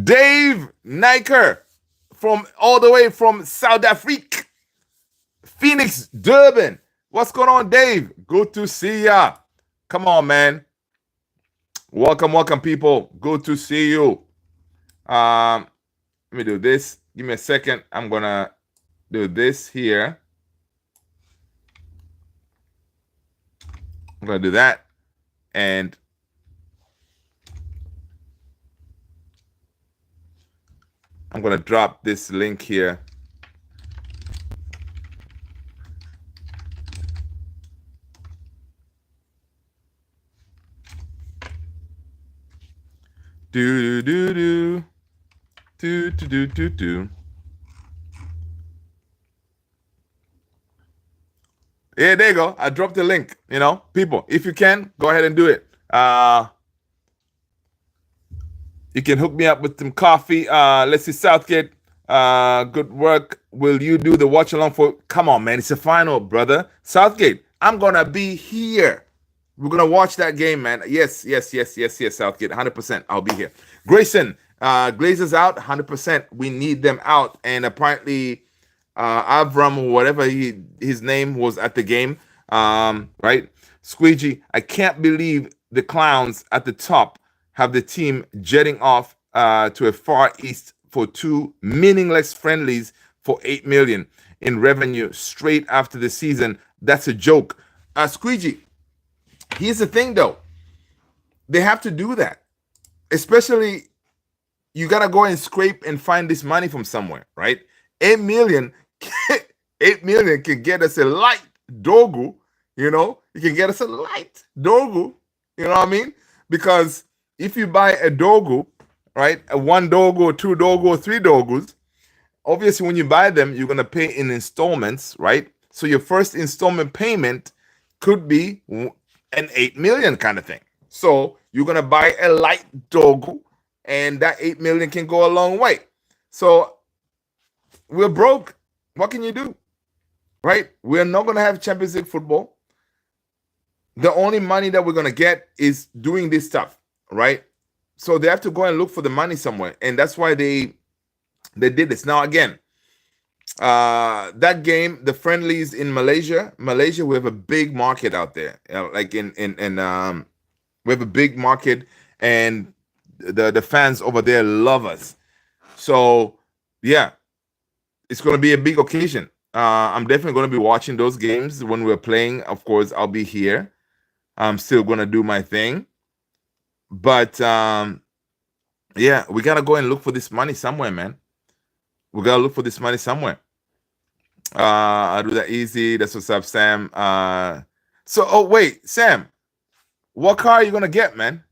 Dave Niker from all the way from South Africa, Phoenix, Durban. What's going on, Dave? Good to see ya. Come on, man. Welcome, people. Good to see you. Let me do this. Give me a second. I'm gonna do this here. I'm gonna do that, and I'm gonna drop this link here. Do do do do do do do do. Yeah, there you go. I dropped the link. People, if you can, go ahead and do it. You can hook me up with some coffee. Let's see, Southgate. Good work. Will you do the watch along for? Come on, man. It's a final, brother. Southgate, I'm gonna be here. We're gonna watch that game, man. Yes, Southgate, 100%. I'll be here. Grayson, Glazers out, 100%. We need them out, and apparently, Avram, whatever his name was at the game, right? Squeegee, I can't believe the clowns at the top have the team jetting off to a Far East for 2 meaningless friendlies for 8 million in revenue straight after the season. That's a joke. Squeegee, here's the thing though. They have to do that. Especially, you gotta go and scrape and find this money from somewhere, right? 8 million, 8 million can get us a light Dogu, it can get us a light Dogu, you know what I mean? Because if you buy a Dogu, right, a 1 Dogu, or 2 Dogu, or 3 Dogus, obviously when you buy them, you're gonna pay in installments, right? So your first installment payment could be an 8 million kind of thing. So you're gonna buy a light Dogu, and that 8 million can go a long way. So we're broke. What can you do? Right? We're not gonna have Champions League football. The only money that we're gonna get is doing this stuff, right? So they have to go and look for the money somewhere, and that's why they did this. Now again, that game, the friendlies in Malaysia, we have a big market out there. Like we have a big market, and the fans over there love us. So yeah, it's going to be a big occasion. I'm definitely going to be watching those games when we're playing. Of course, I'll be here. I'm still going to do my thing. But yeah, we got to go and look for this money somewhere, man. We got to look for this money somewhere. I'll do that easy. That's what's up, Sam. Oh, wait, Sam. What car are you going to get, man?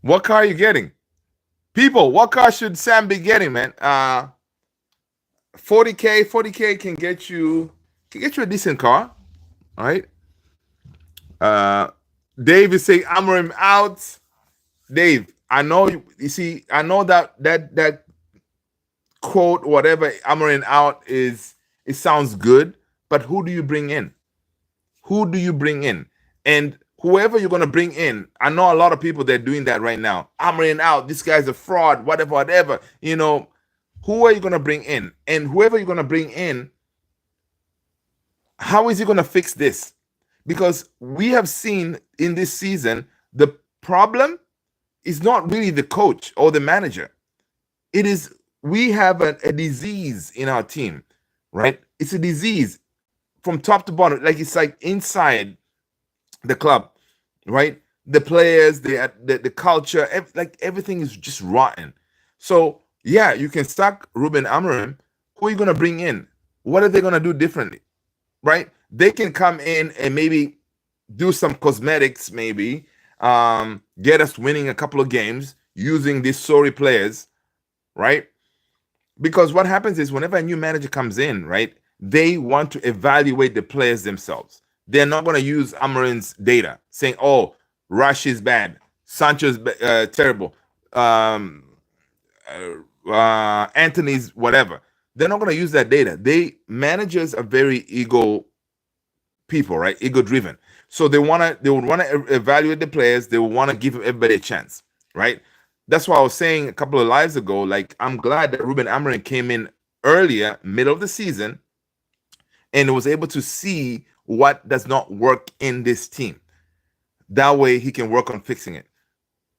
What car are you getting? People, what car should Sam be getting, man? 40K can get you a decent car, all right? Dave is saying Amorim out. Dave, I know you see, I know that quote, whatever, Amorim out it sounds good, but who do you bring in? Who do you bring in? And whoever you're gonna bring in, I know a lot of people that are doing that right now. Amorim out, this guy's a fraud, whatever. Who are you gonna bring in? And whoever you're gonna bring in, how is he gonna fix this? Because we have seen in this season, the problem is not really the coach or the manager. It is, we have a disease in our team, right? It's a disease from top to bottom. Like, it's like inside the club, right? The players, the culture, everything is just rotten. So yeah, you can sack Ruben Amorim. Who are you going to bring in? What are they going to do differently, right? They can come in and maybe do some cosmetics, maybe get us winning a couple of games using these sorry players, right? Because what happens is whenever a new manager comes in, right, they want to evaluate the players themselves. They're not going to use Amorim's data saying, oh, Rush is bad, Sancho's terrible, Anthony's whatever. They're not going to use that data. Managers are very ego people, right? Ego driven. So they would want to evaluate the players. They would want to give everybody a chance, right? That's why I was saying a couple of lives ago, like, I'm glad that Ruben Amorim came in earlier, middle of the season, and was able to see what does not work in this team. That way he can work on fixing it.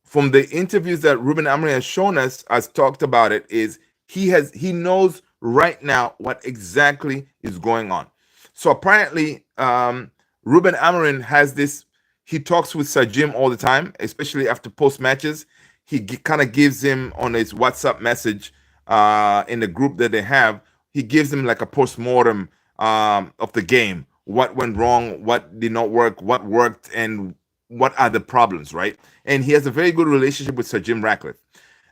From the interviews that Ruben Amorim has shown us, has talked about it, is he knows right now what exactly is going on. So apparently, Ruben Amorim has this. He talks with Sir Jim all the time, especially after post matches. He kind of gives him on his WhatsApp message in the group that they have. He gives him like a post-mortem of the game. What went wrong? What did not work? What worked? And what are the problems, right? And he has a very good relationship with Sir Jim Ratcliffe.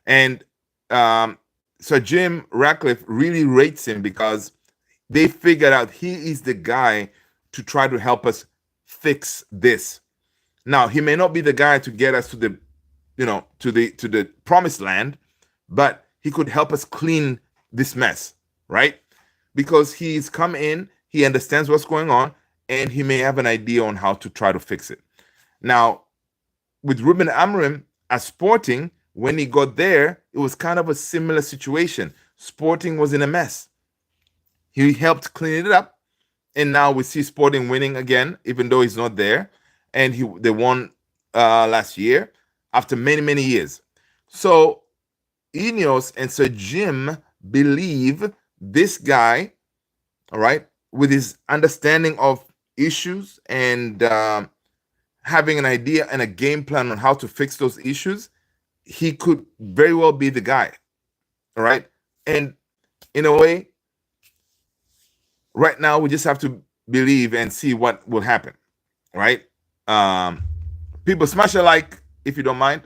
And Sir Jim Ratcliffe really rates him because they figured out he is the guy to try to help us fix this. Now, he may not be the guy to get us to the, to the promised land, but he could help us clean this mess, right? Because he's come in, he understands what's going on, and he may have an idea on how to try to fix it. Now, with Ruben Amorim at Sporting, when he got there, it was kind of a similar situation. Sporting was in a mess. He helped clean it up, and now we see Sporting winning again, even though he's not there. And they won last year after many, many years. So Ineos and Sir Jim believe this guy, all right, with his understanding of issues and having an idea and a game plan on how to fix those issues, he could very well be the guy, all right? And in a way, right now, we just have to believe and see what will happen, right? People smash a like if you don't mind.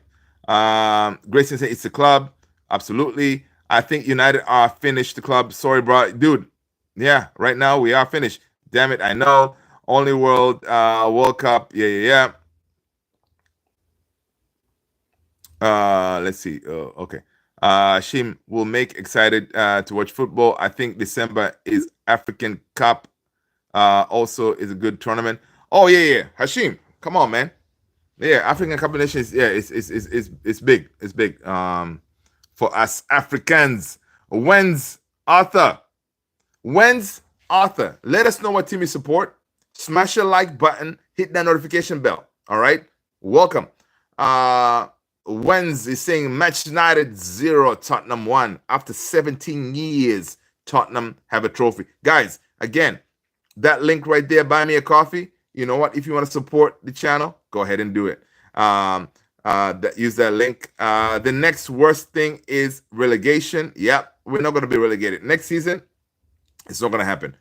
Grayson said it's the club. Absolutely. I think United are finished the club. Sorry, bro. Dude, yeah, right now we are finished. Damn it, I know. Only World Cup. Yeah. Let's see. Okay. Shim will make excited to watch football. I think December is African Cup. Also is a good tournament. Oh yeah. Hashim, come on, man. Yeah, African Cup of Nations. Yeah, it's big. It's big. For us Africans. When's Arthur? Let us know what team you support. Smash the like button. Hit that notification bell. All right. Welcome. Wenz is saying Manchester United 0, Tottenham 1. After 17 years, Tottenham have a trophy. Guys, again, that link right there, buy me a coffee. You know what? If you want to support the channel, go ahead and do it. Use that link. The next worst thing is relegation. Yep, we're not going to be relegated. Next season, it's not going to happen.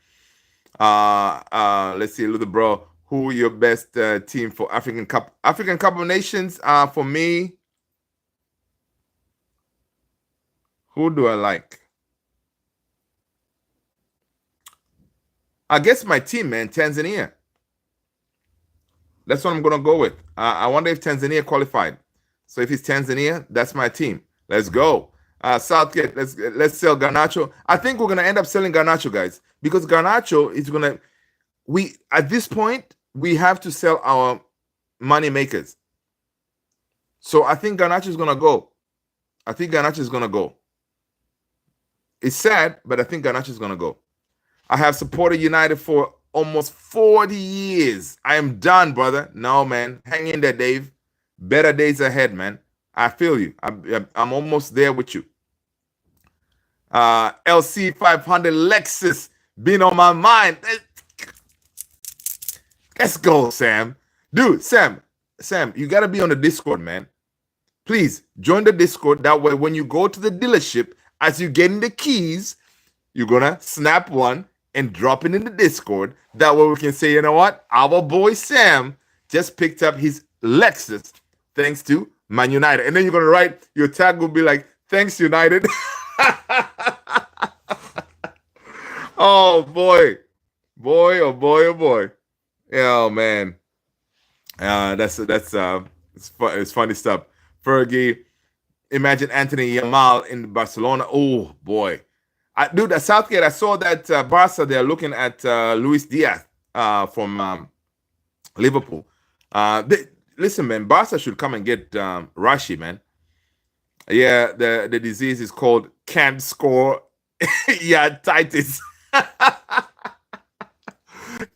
Let's see, little bro. Who your best team for African Cup? African Cup of Nations, for me, who do I like? I guess my team, man, Tanzania. That's what I'm going to go with. I wonder if Tanzania qualified. So if it's Tanzania, that's my team. Let's go. Southgate, let's sell Garnacho. I think we're going to end up selling Garnacho, guys, because Garnacho is going to, at this point, we have to sell our money makers. So I think Garnacho is going to go. It's sad, but I think Garnacho is going to go. I have supported United for almost 40 years. I am done, brother. No, man. Hang in there, Dave. Better days ahead, man. I feel you. I'm almost there with you. LC 500 Lexus been on my mind. Let's go, Sam. Dude, Sam, you got to be on the Discord, man. Please join the Discord. That way, when you go to the dealership, as you get in the keys, you're going to snap one and drop it in the Discord. That way we can say, you know what? Our boy Sam just picked up his Lexus thanks to Man United. And then you're going to write, your tag will be like, thanks, United. Oh, boy. Oh, boy. Oh, man. It's funny stuff. Fergie, imagine Anthony Yamal in Barcelona. Oh, boy. Dude, at Southgate, I saw that Barca, they're looking at Luis Diaz from Liverpool. Listen, man, Barca should come and get Rashi, man. Yeah, the disease is called can't score. Yeah, titus.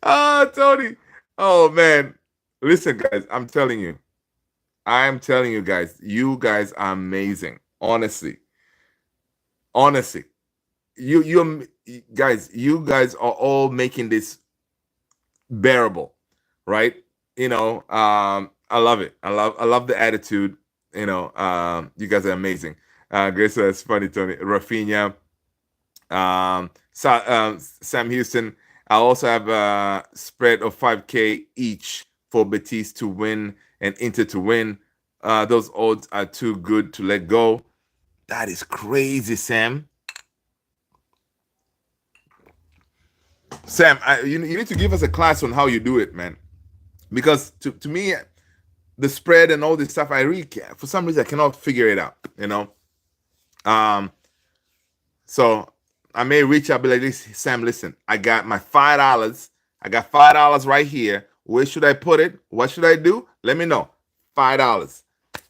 Oh, Tony. Oh man. Listen, guys, I'm telling you guys are amazing. Honestly. Honestly. You guys are all making this bearable, right? I love it. I love the attitude. You guys are amazing. Grace, that's funny, Tony. Rafinha, Sam Houston. I also have a spread of 5K each for Betis to win and Inter to win. Those odds are too good to let go. That is crazy, Sam. Sam, you need to give us a class on how you do it, man. Because to me, the spread and all this stuff, I really can't, for some reason I cannot figure it out. Um, so I may reach out, be like, this, Sam, listen, I got my $5. I got $5 right here. Where should I put it? What should I do? Let me know. $5,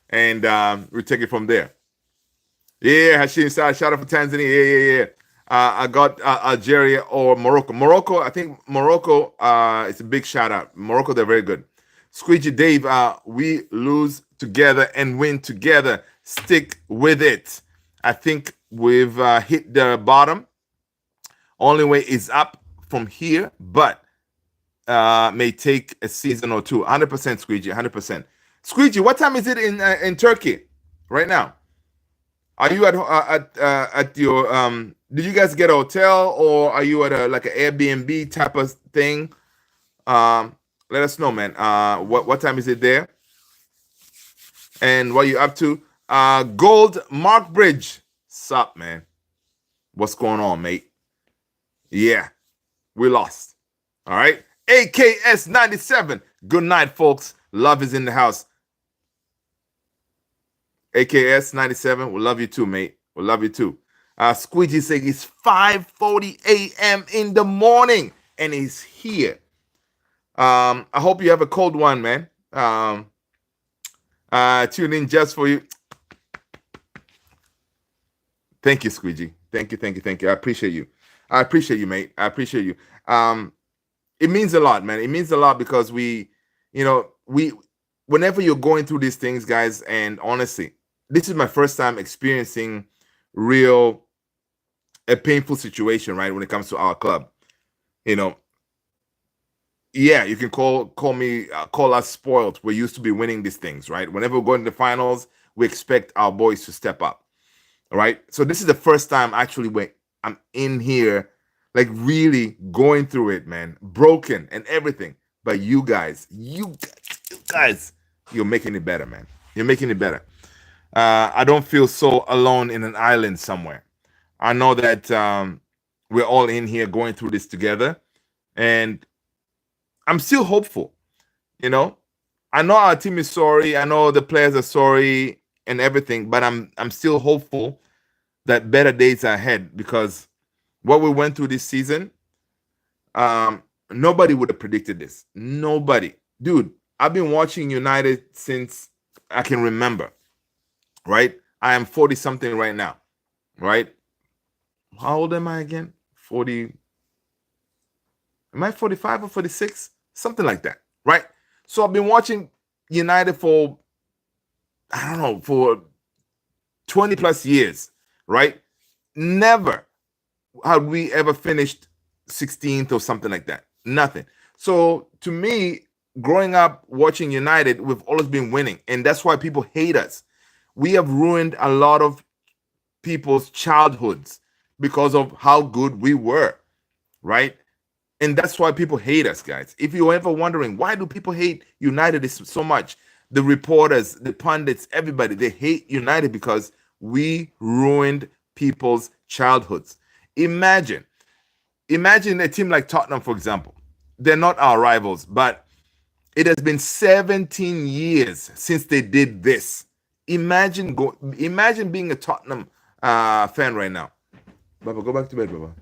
and we'll take it from there. Yeah, Hashim, shout out for Tanzania. Yeah. I got Algeria or Morocco. Morocco, I think Morocco is a big shout out. Morocco, they're very good. Squeegee Dave, we lose together and win together. Stick with it. I think we've hit the bottom. Only way is up from here, but may take a season or two. 100% Squeegee, 100%. Squeegee, what time is it in Turkey right now? Are you at your did you guys get a hotel, or are you at like an Airbnb type of thing? Let us know, man. What time is it there? And what you up to? Gold Mark Bridge. Sup, man? What's going on, mate? Yeah, we lost. All right. AKS 97. Good night, folks. Love is in the house. AKS 97. We love you too, mate. We love you too. Squeegee saying it's 5:40 a.m. in the morning and he's here. I hope you have a cold one, man. Tune in just for you. Thank you, Squeegee. Thank you. I appreciate you. Mate. I appreciate you. It means a lot, man. It means a lot because we whenever you're going through these things, guys, and honestly, this is my first time experiencing a painful situation, right? When it comes to our club, yeah, you can call us spoiled. We used to be winning these things, right? Whenever we go into the finals, we expect our boys to step up, right? So this is the first time actually when I'm in here, like really going through it, man, broken and everything. But you guys, you're making it better, man. You're making it better. I don't feel so alone in an island somewhere. I know that we're all in here going through this together, and I'm still hopeful. I know our team is sorry. I know the players are sorry and everything, but I'm still hopeful that better days are ahead, because what we went through this season, nobody would have predicted this. Nobody. Dude, I've been watching United since I can remember, right? I am 40 something right now, right? How old am I again? 40. Am I 45 or 46? Something like that, right? So I've been watching United for, I don't know, for 20 plus years, right? Never had we ever finished 16th or something like that. Nothing. So to me, growing up watching United, we've always been winning. And that's why people hate us. We have ruined a lot of people's childhoods because of how good we were, right? And that's why people hate us, guys. If you're ever wondering, why do people hate United so much? The reporters, the pundits, everybody, they hate United because we ruined people's childhoods. Imagine a team like Tottenham, for example. They're not our rivals, but it has been 17 years since they did this. Imagine being a Tottenham fan right now. Baba, go back to bed, Baba.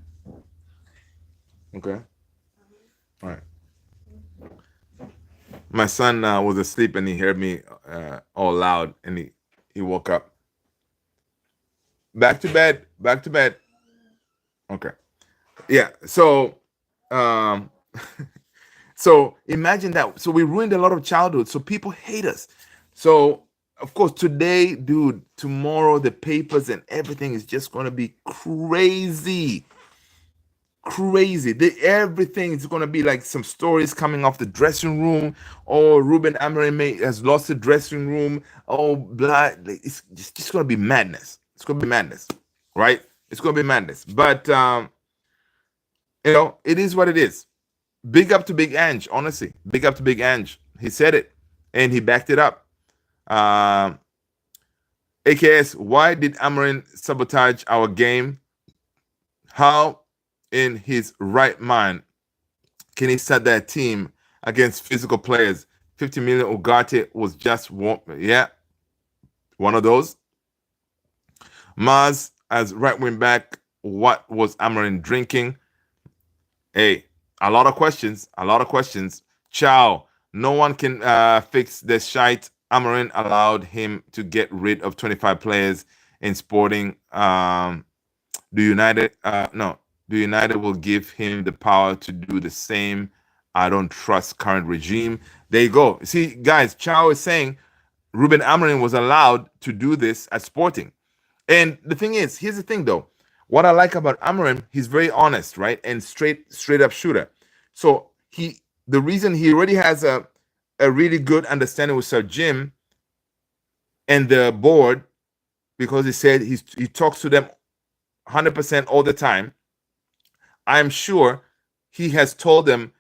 Okay. All right. My son was asleep and he heard me all loud, and he woke up. Back to bed. Back to bed. Okay. Yeah. So, So imagine that. So we ruined a lot of childhood. So people hate us. So of course today, dude, tomorrow the papers and everything is just gonna be crazy. Crazy. Everything is gonna be like some stories coming off the dressing room. Oh, Ruben Amorim has lost the dressing room. Oh, blah. It's just gonna be madness. It's gonna be madness, right? It's gonna be madness. But it is what it is. Big up to Big Ange, honestly. Big up to Big Ange. He said it and he backed it up. AKS, why did Amarin sabotage our game? How in his right mind can he set that team against physical players? 50 million Ugarte was just one of those. Maz as right wing back, what was Amarin drinking? Hey, a lot of questions. Ciao. No one can fix the shite. Amarin allowed him to get rid of 25 players in Sporting. Do United will give him the power to do the same. I don't trust current regime. There you go. See, guys, Chow is saying Ruben Amorim was allowed to do this at Sporting. And the thing is, here's the thing though. What I like about Amorim, he's very honest, right? And straight up shooter. So the reason he already has a really good understanding with Sir Jim and the board, because he said he talks to them 100% all the time. I'm sure he has told them,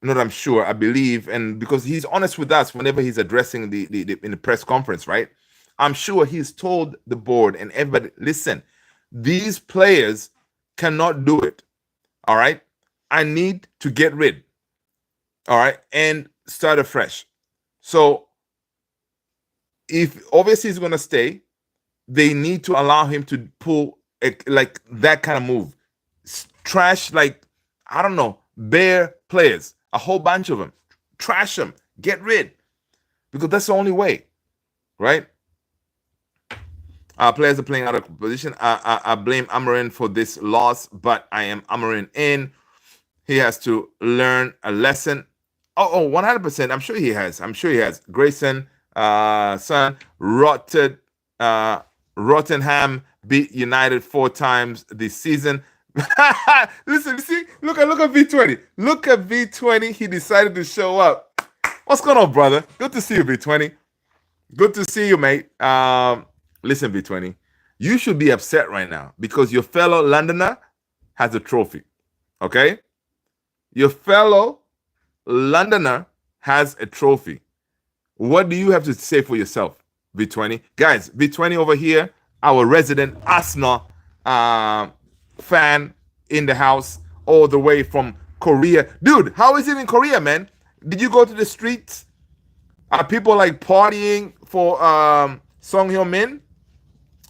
not I'm sure, I believe, and because he's honest with us whenever he's addressing the in the press conference, right? I'm sure he's told the board and everybody, listen, these players cannot do it. All right. I need to get rid. All right. And start afresh. So if obviously he's going to stay, they need to allow him to pull like that kind of move. Trash, like, I don't know, bare players, a whole bunch of them. Trash them. Get rid. Because that's the only way. Right? Our players are playing out of position. I blame Amarin for this loss, but I am Amarin in. He has to learn a lesson. 100%. I'm sure he has. Grayson, son, Rottenham beat United 4 times this season. Listen, see, look at V20. Look at V20. He decided to show up. What's going on, brother? Good to see you, V20. Good to see you, mate. Listen, V20, you should be upset right now because your fellow Londoner has a trophy. Okay? Your fellow Londoner has a trophy. What do you have to say for yourself, V20? Guys, V20 over here, our resident Arsenal fan in the house, all the way from Korea. Dude, how is it in Korea, man? Did you go to the streets? Are people like partying for Song Hyo-min?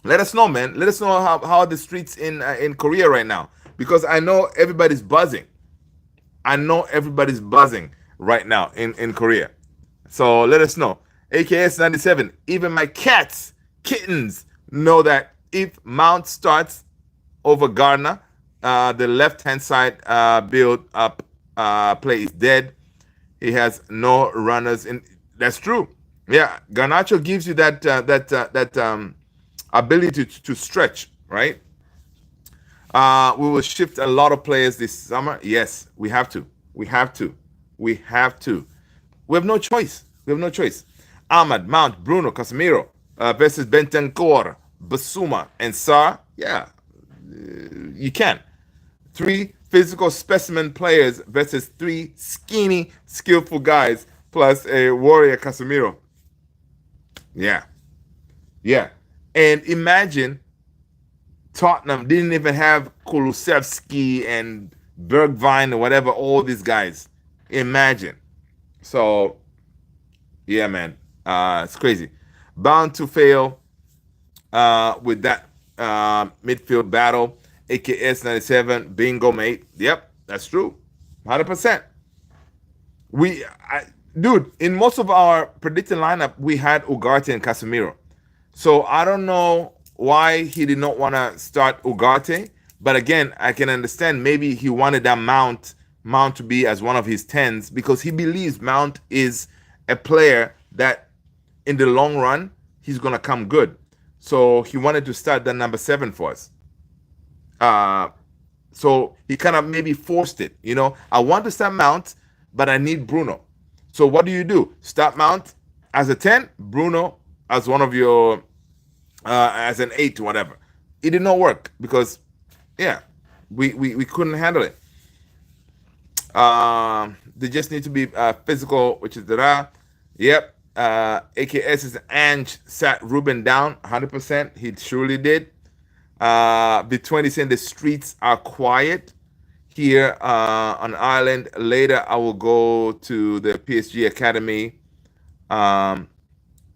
Let us know, man. Let us know how the streets in Korea right now, because I know everybody's buzzing. right now in Korea. So let us know. AKS 97. Even my kittens know that if Mount starts over Gardner, the left-hand side build up play is dead. He has no runners in. That's true. Yeah, Garnacho gives you that ability to stretch, right? We will shift a lot of players this summer. Yes, we have to. We have no choice. Ahmad, Mount, Bruno, Casemiro versus Bentancur, Basuma, and Sarr. Yeah, you can. 3 physical specimen players versus 3 skinny, skillful guys plus a warrior Casemiro. Yeah. And imagine Tottenham didn't even have Kulusevski and Bergwijn or whatever, all these guys. Imagine. So, yeah, man. It's crazy. Bound to fail with that midfield battle. AKS 97, bingo, mate. Yep, that's true. 100%. Dude, in most of our predicted lineup, we had Ugarte and Casemiro. So I don't know why he did not want to start Ugarte. But again, I can understand maybe he wanted that Mount Mount to be as one of his 10s because he believes Mount is a player that in the long run he's gonna come good. So he wanted to start the number 7 for us. Uh, so he kind of maybe forced it. I want to start Mount, but I need Bruno. So what do? Start Mount as a 10, Bruno as one of your as an 8, whatever. It did not work because yeah, we couldn't handle it. They just need to be physical, which is da. Yep. AKS is Ange sat Ruben down 100%. He surely did. B20 saying the streets are quiet here on Ireland. Later, I will go to the PSG Academy, and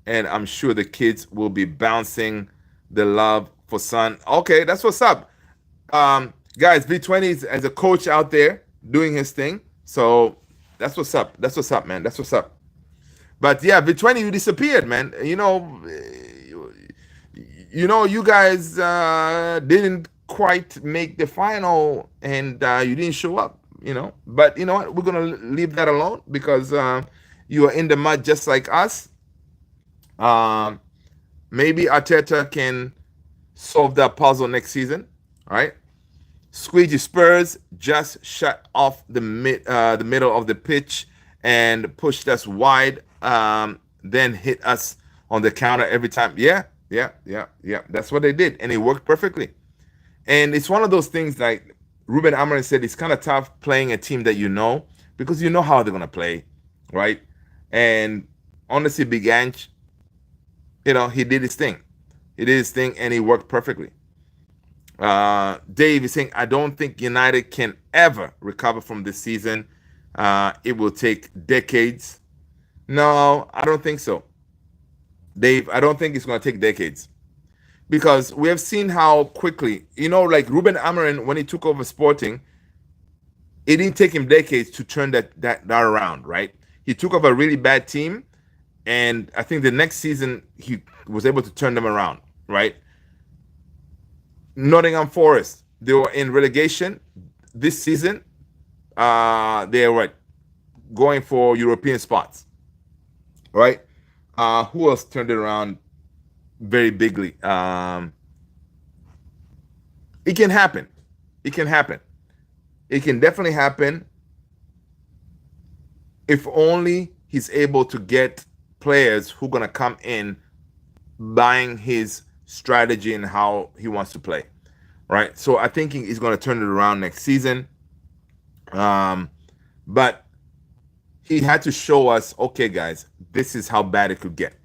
I'm sure the kids will be bouncing the love for Son. Okay, that's what's up. Guys, B20 is as a coach out there doing his thing. So that's what's up. That's what's up, man. That's what's up. But yeah, B20, you disappeared, man. You guys didn't quite make the final, and you didn't show up. But you know what? We're gonna leave that alone because you are in the mud just like us. Maybe Arteta can solve that puzzle next season. All right. Squeegee Spurs just shut off the middle of the pitch and pushed us wide. Then hit us on the counter every time. Yeah. That's what they did, and it worked perfectly. And it's one of those things like Ruben Amorim said. It's kind of tough playing a team that because you know how they're gonna play, right? And honestly, Big Ange, he did his thing. He did his thing, and he worked perfectly. Dave is saying, I don't think United can ever recover from this season. It will take decades. No, I don't think so. Dave, I don't think it's going to take decades. Because we have seen how quickly, like Ruben Amorim, when he took over Sporting, it didn't take him decades to turn that around, right? He took over a really bad team, and I think the next season he was able to turn them around, right? Nottingham Forest, they were in relegation this season. They were going for European spots, right? Who else turned it around very bigly? It can happen. It can happen. It can definitely happen if only he's able to get players who are going to come in buying his strategy and how he wants to play, right? So I think he's going to turn it around next season. But he had to show us, okay, guys, this is how bad it could get.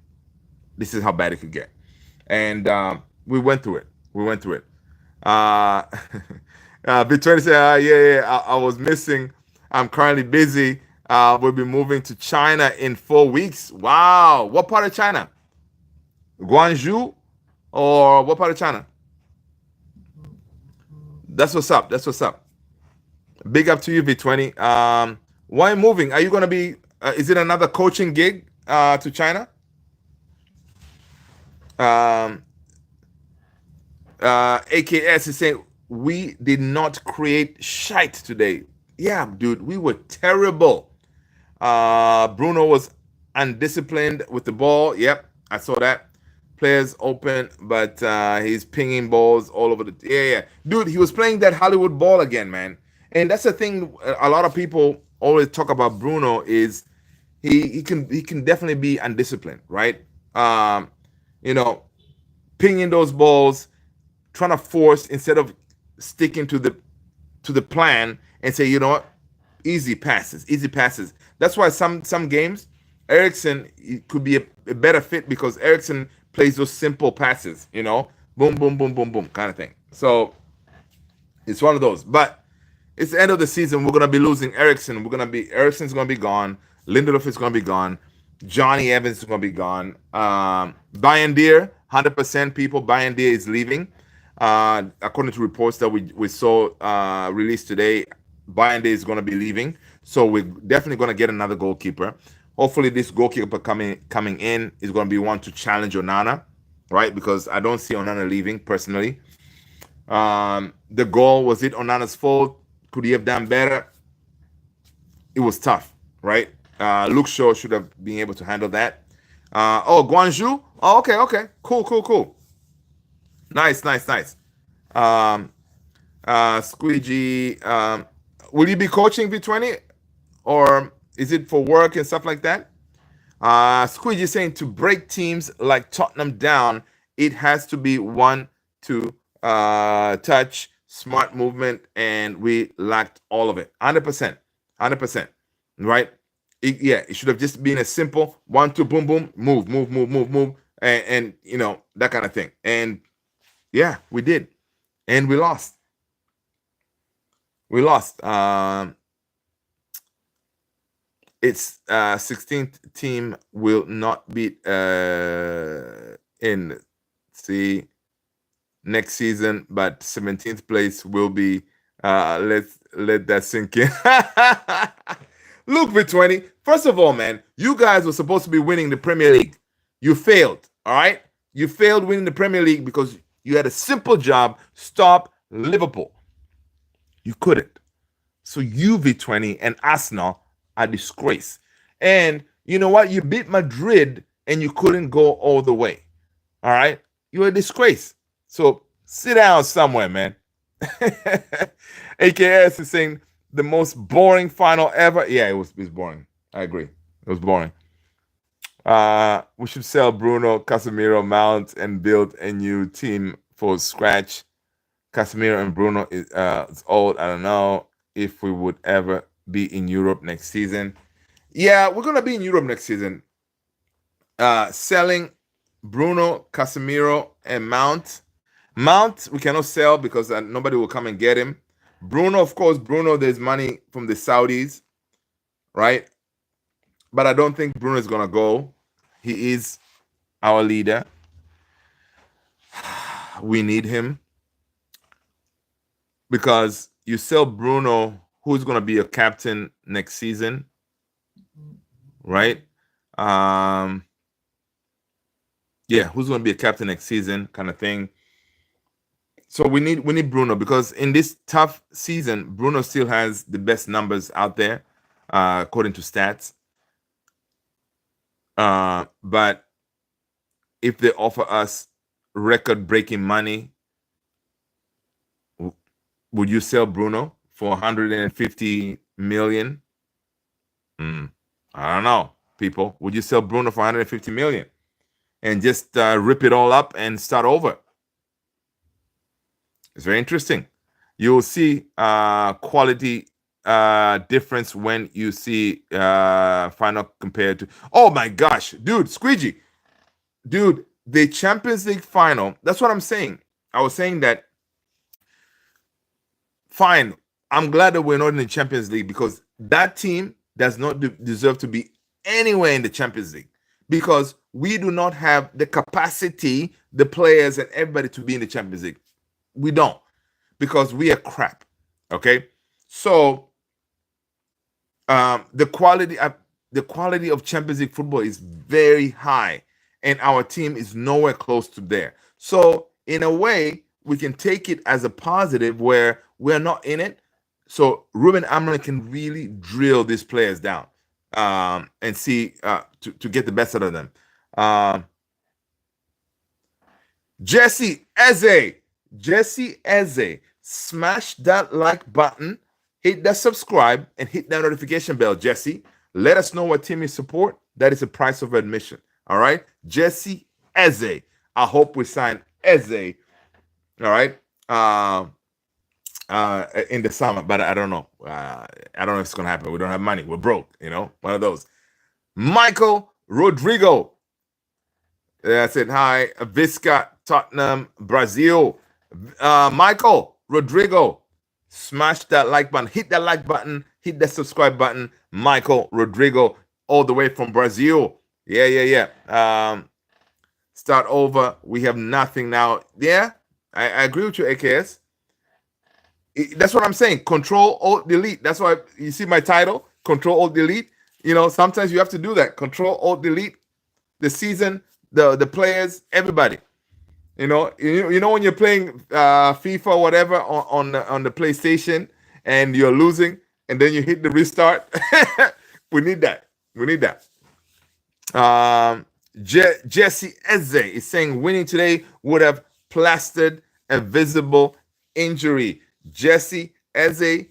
This is how bad it could get. And we went through it. Victoria said, yeah, I was missing. I'm currently busy. We'll be moving to China in 4 weeks. Wow. What part of China? Guangzhou? Or what part of China? That's what's up. Big up to you, V20. Why moving? Are you going to be, is it another coaching gig to China? AKS is saying, we did not create shite today. Yeah, dude, we were terrible. Bruno was undisciplined with the ball. Yep, I saw that. Players open, but he's pinging balls all over the... Yeah. Dude, he was playing that Hollywood ball again, man. And that's the thing a lot of people always talk about Bruno is he can definitely be undisciplined, right? Pinging those balls, trying to force instead of sticking to the plan and say, you know what, easy passes. That's why some games, Eriksen could be a better fit because Eriksen plays those simple passes, boom, boom, boom, boom, boom, kind of thing. So it's one of those. But it's the end of the season. We're gonna be losing Eriksen. Eriksen's gonna be gone. Lindelof is gonna be gone. Johnny Evans is gonna be gone. Bayern 100% people. Bayern is leaving. According to reports that we saw released today, Bayern is gonna be leaving. So we're definitely gonna get another goalkeeper. Hopefully, this goalkeeper coming in is going to be one to challenge Onana, right? Because I don't see Onana leaving personally. The goal, was it Onana's fault? Could he have done better? it was tough, right? Luke Shaw should have been able to handle that. Oh, Guangzhou. Oh, okay. Cool. Nice. Um, Squeegee, will you be coaching V20, or is it for work and stuff like that? Squeegee saying to break teams like Tottenham down, it has to be one to touch, smart movement, and we lacked all of it. 100%, right? It should have just been a simple 1-2, boom, move, and that kind of thing. And yeah, we did, and we lost. Its 16th team will not beat in next season, but 17th place will be. Let's let that sink in. Look, V20. First of all, man, you guys were supposed to be winning the Premier League. You failed. All right, you failed winning the Premier League because you had a simple job: stop Liverpool. You couldn't. So you, V20, and Arsenal are disgrace. And you know what? You beat Madrid and you couldn't go all the way. All right? You're a disgrace. So sit down somewhere, man. AKS is saying the most boring final ever. Yeah, it was boring. I agree. It was boring. We should sell Bruno, Casemiro, Mount, and build a new team for scratch. Casemiro and Bruno is old. I don't know if we would ever be in Europe next season. Yeah, we're gonna be in Europe next season. Selling Bruno, Casemiro, and Mount. Mount we cannot sell because nobody will come and get him. Bruno, of course, there's money from the Saudis, right? But I don't think Bruno is gonna go. He is our leader. We need him. Because you sell Bruno, who's going to be a captain next season, right? Yeah, who's going to be a captain next season, kind of thing. So we need Bruno because in this tough season, Bruno still has the best numbers out there, according to stats. But if they offer us record-breaking money, would you sell Bruno for 150 million? I don't know, people. Would you sell Bruno for 150 million and just rip it all up and start over? It's very interesting. You'll see quality difference when you see final compared to. Oh my gosh, dude, Squeegee, dude, the Champions League final. That's what I'm saying. I was saying that. Fine, I'm glad that we're not in the Champions League because that team does not deserve to be anywhere in the Champions League because we do not have the capacity, the players, and everybody to be in the Champions League. We don't because we are crap. Okay, so the quality of Champions League football is very high, and our team is nowhere close to there. So in a way, we can take it as a positive where we're not in it. So Ruben Amorim can really drill these players down and see to get the best out of them. Jesse Eze, smash that like button, hit that subscribe, and hit that notification bell, Jesse. Let us know what team you support. That is the price of admission. All right? Jesse Eze. I hope we sign Eze. All right? In the summer, but I don't know. I don't know if it's going to happen. We don't have money. We're broke, one of those. Michael Rodrigo. I said, hi, Visca, Tottenham, Brazil. Michael Rodrigo, smash that like button. Hit that like button. Hit that subscribe button. Michael Rodrigo, all the way from Brazil. Yeah. Start over. We have nothing now. Yeah, I agree with you, AKS. That's what I'm saying. Control, Alt, Delete. That's why you see my title, Control, Alt, Delete. Sometimes you have to do that. Control, Alt, Delete. The season, the players, everybody. You know when you're playing FIFA or whatever on the PlayStation and you're losing, and then you hit the restart. We need that. We need that. Jesse Eze is saying winning today would have plastered a visible injury. Jesse Eze,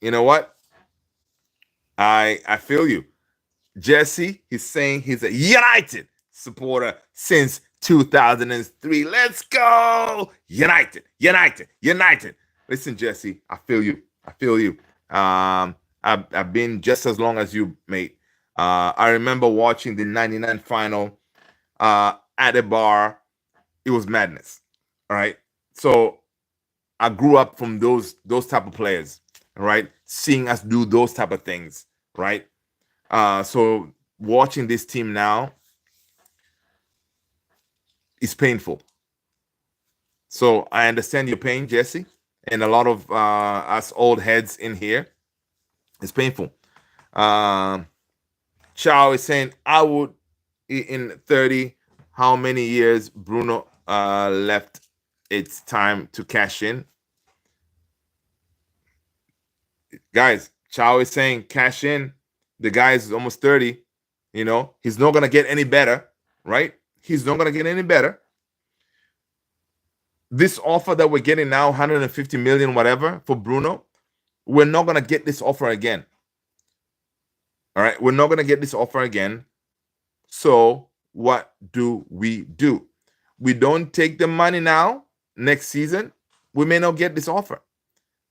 you know what? I feel you. Jesse, he's saying he's a United supporter since 2003. Let's go! United, United, United. Listen, Jesse, I feel you. I feel you. I've been just as long as you, mate. I remember watching the 99 final at a bar. It was madness. All right. So I grew up from those type of players, right? Seeing us do those type of things, right? So watching this team now is painful. So I understand your pain, Jesse, and a lot of us old heads in here. It's painful. Chow is saying, I would in 30. How many years Bruno left? It's time to cash in. Guys, Chow is saying cash in. The guy is almost 30. You know, he's not going to get any better, right? He's not going to get any better. This offer that we're getting now, 150 million, whatever, for Bruno, we're not going to get this offer again. All right, we're not going to get this offer again. So what do? We don't take the money now. Next season, we may not get this offer.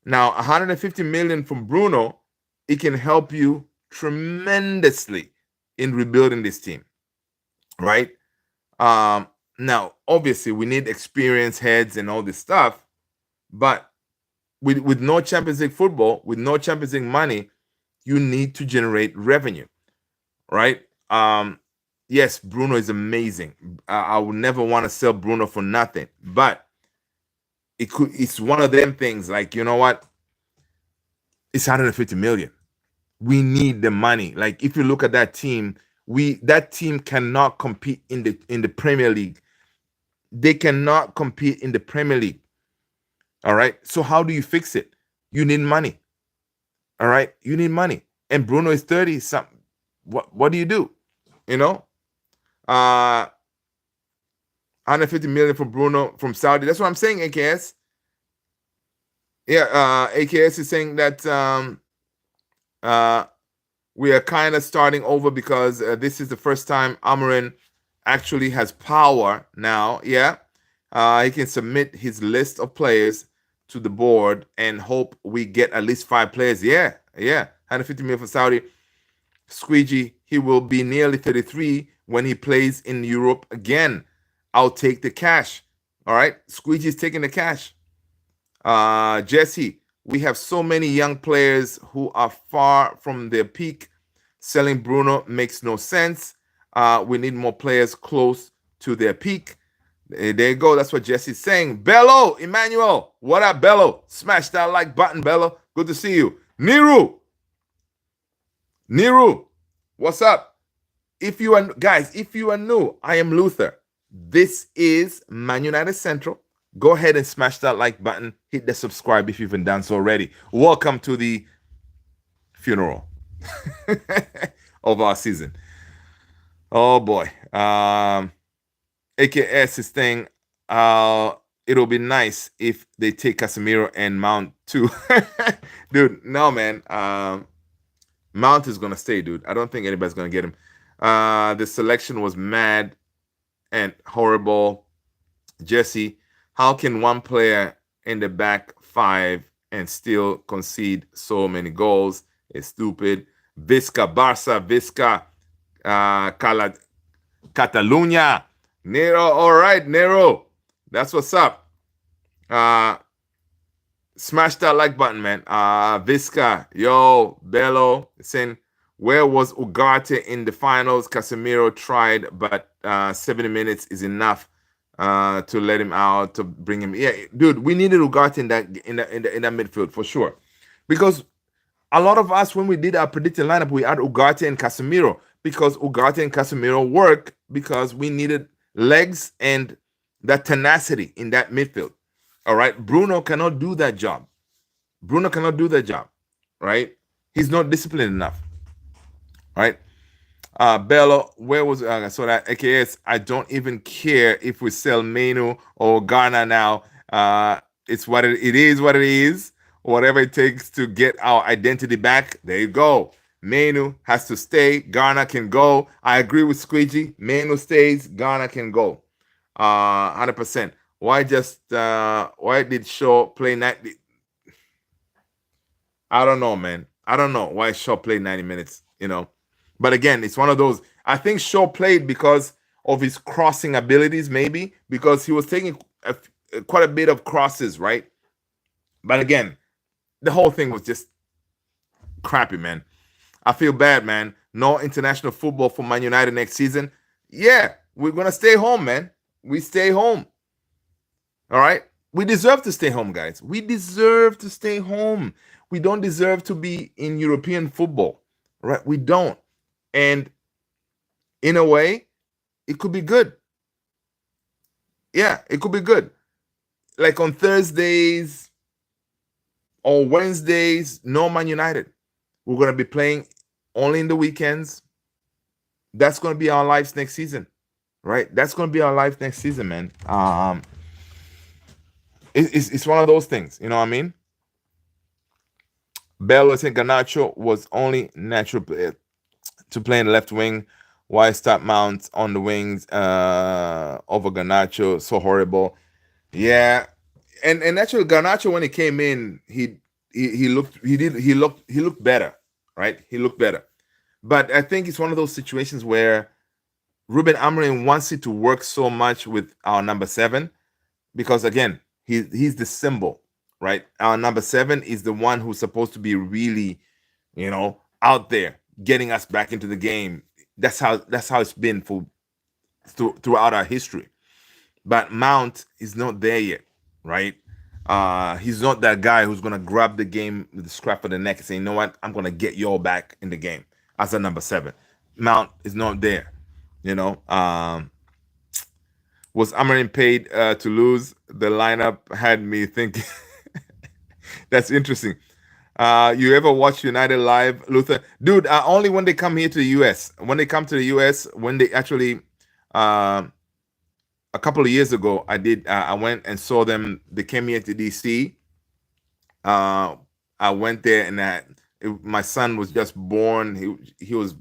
Now, 150 million from Bruno, it can help you tremendously in rebuilding this team, right? Now, obviously, we need experienced heads and all this stuff, but with no Champions League football, with no Champions League money, you need to generate revenue, right? Yes, Bruno is amazing. I would never want to sell Bruno for nothing, but it's one of them things. Like, you know what? It's 150 million. We need the money. Like, if you look at that team, that team cannot compete in the Premier League. They cannot compete in the Premier League. All right. So how do you fix it? You need money. All right. You need money. And Bruno is 30 something. What do you do? You know? 150 million for Bruno from Saudi. That's what I'm saying, AKS. Yeah, AKS is saying that we are kind of starting over because this is the first time Amarin actually has power now. Yeah. He can submit his list of players to the board and hope we get at least 5 players. Yeah. 150 million for Saudi. Squeegee, he will be nearly 33 when he plays in Europe again. I'll take the cash. All right. Squeegee's taking the cash. Jesse, we have so many young players who are far from their peak. Selling Bruno makes no sense. We need more players close to their peak. There you go. That's what Jesse's saying. Bello, Emmanuel, what up, Bello? Smash that like button, Bello. Good to see you. Niru, what's up? If you are new, I am Luther. This is Man United Central. Go ahead and smash that like button. Hit the subscribe if you haven't done so already. Welcome to the funeral of our season. Oh boy. AKS is saying it'll be nice if they take Casemiro and Mount too. Dude, no man. Mount is gonna stay, dude. I don't think anybody's gonna get him. The selection was mad and horrible. Jesse, how can one player in the back 5 and still concede so many goals? It's stupid. Visca, Barca, Visca, Catalunya. Nero, all right, Nero. That's what's up. Smash that like button, man. Visca, yo, Bello, saying, where was Ugarte in the finals? Casemiro tried, but 70 minutes is enough to let him out, to bring him. Yeah, dude, we needed Ugarte in that midfield for sure, because a lot of us, when we did our predicted lineup, we had Ugarte and Casemiro, because Ugarte and Casemiro work because we needed legs and that tenacity in that midfield. All right, Bruno cannot do that job. right? He's not disciplined enough, right? Bello, where was so that AKS? I don't even care if we sell Menu or Ghana now. It's what it is. What it is. Whatever it takes to get our identity back. There you go. Menu has to stay. Ghana can go. I agree with Squeegee. Menu stays. Ghana can go. 100%. Why did Shaw play 90? I don't know, man. I don't know why Shaw played 90 minutes, But again, it's one of those. I think Shaw played because of his crossing abilities, maybe because he was taking quite a bit of crosses, right? But again, the whole thing was just crappy, man. I feel bad, man. No international football for Man United next season. Yeah, we're gonna stay home, man. We stay home. All right. We deserve to stay home, guys. We deserve to stay home. We don't deserve to be in European football, right? We don't. And in a way, it could be good. Yeah, it could be good. Like on Thursdays or Wednesdays, no Man United. We're going to be playing only in the weekends. That's going to be our lives next season, right? That's going to be our life next season, man. It's one of those things, you know what I mean? Bello and Garnacho was only natural to play in the left wing. Why start Mount on the wings over Garnacho? So horrible. Yeah, and actually Garnacho when he came in, he looked better, right? He looked better. But I think it's one of those situations where Ruben Amorim wants it to work so much with our number 7 because again, he's the symbol, right? Our number 7 is the one who's supposed to be really, out there getting us back into the game. That's how it's been throughout our history. But Mount is not there yet, right? He's not that guy who's gonna grab the game with the scruff of the neck and say, "You know what? I'm gonna get you all back in the game." As a number 7, Mount is not there. Was Amarin paid to lose? The lineup had me thinking. That's interesting. You ever watch United live, Luther? Dude, only when they come here to the US. When they come to the US, when they actually, a couple of years ago, I went and saw them. They came here to DC. I went there and my son was just born. He was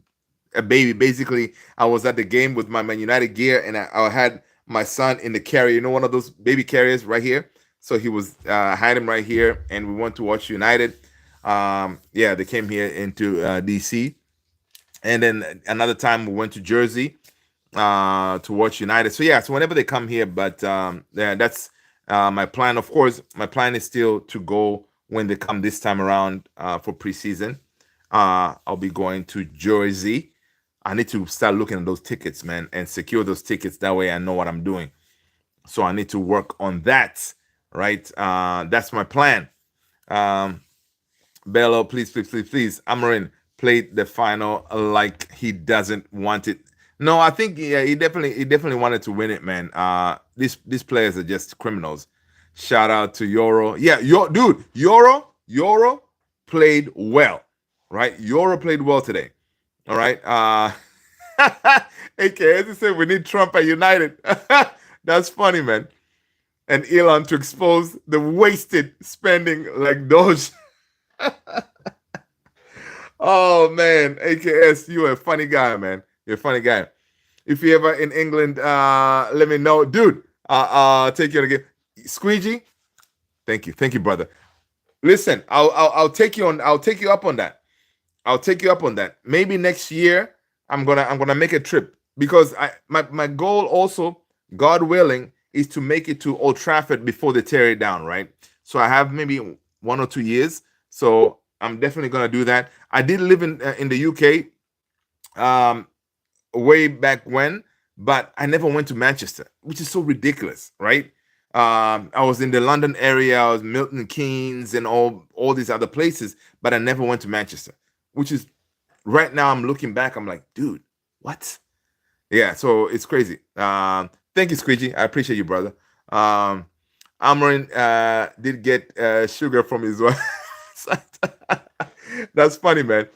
a baby. Basically, I was at the game with my Man United gear, and I had my son in the carrier. One of those baby carriers right here. So he was had him right here, and we went to watch United. Yeah, they came here into DC, and then another time we went to Jersey to watch United. So yeah, so whenever they come here, but yeah, that's my plan. Of course, my plan is still to go when they come this time around for preseason. I'll be going to Jersey. I need to start looking at those tickets, man, and secure those tickets. That way I know what I'm doing. So I need to work on that, right? That's my plan. Bello, please. Amarin played the final like he doesn't want it. No, I think he definitely wanted to win it, man. These players are just criminals. Shout out to Yoro. Yeah, dude, Yoro played well, right? Yoro played well today. All right. AKA, as you said, we need Trump at United. That's funny, man. And Elon to expose the wasted spending like those. Oh man, AKS, you're a funny guy, man. You're a funny guy. If you're ever in England, let me know, dude. I'll take you again. Squeegee, thank you, brother. Listen, I'll take you on. I'll take you up on that. I'll take you up on that. Maybe next year I'm gonna make a trip because my goal also, God willing, is to make it to Old Trafford before they tear it down, right? So I have maybe 1 or 2 years. So I'm definitely gonna do that. I did live in the UK way back when, but I never went to Manchester, which is so ridiculous, right? I was in the London area, I was Milton Keynes and all these other places, but I never went to Manchester, which is right now I'm looking back, I'm like, dude, what? Yeah, so it's crazy. Thank you, Squeegee. I appreciate you, brother. Amarin did get sugar from his wife. That's funny, man.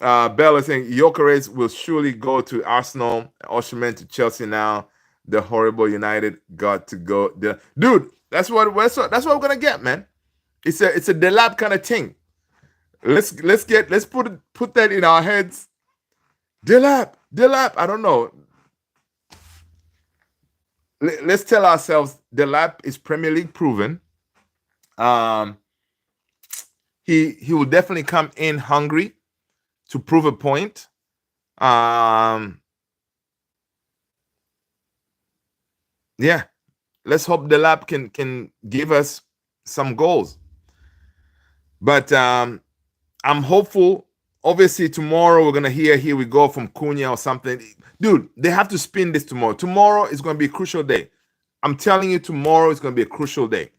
Bella saying Gyökeres will surely go to Arsenal. Osimhen to Chelsea now. The horrible United got to go. Dude, that's what we're gonna get, man. It's a Delap kind of thing. Let's put that in our heads. Delap. I don't know. Let's tell ourselves Delap is Premier League proven. Um, he will definitely come in hungry to prove a point. Yeah, let's hope the lab can give us some goals. But I'm hopeful. Obviously, tomorrow we're gonna hear "Here we go" from Cunha or something. Dude, they have to spin this tomorrow. Tomorrow is gonna be a crucial day. I'm telling you, tomorrow is gonna be a crucial day.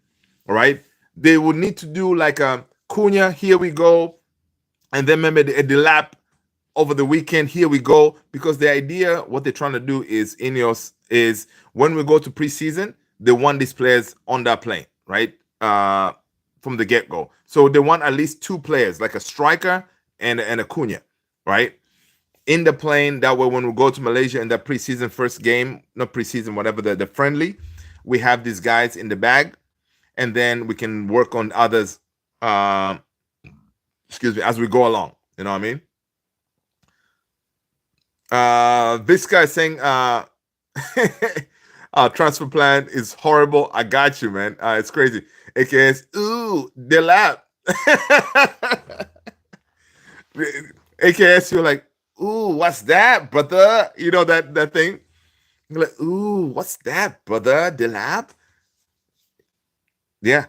All right, they would need to do like a Cunha. Here we go, and then remember the lap over the weekend. Here we go, because the idea, what they're trying to do is Ineos is when we go to preseason, they want these players on that plane, right? From the get-go. So they want at least two players, like a striker and a Cunha, right? In the plane. That way, when we go to Malaysia in the preseason first game, not preseason, whatever, the friendly, we have these guys in the bag, and then we can work on others, excuse me, as we go along. You know what I mean? This guy saying our transfer plan is horrible. I got you, man. It's crazy. AKS, ooh, the lap. AKS, you're like, ooh, what's that, brother? You know that thing? You're like, ooh, what's that, brother? The lap? Yeah,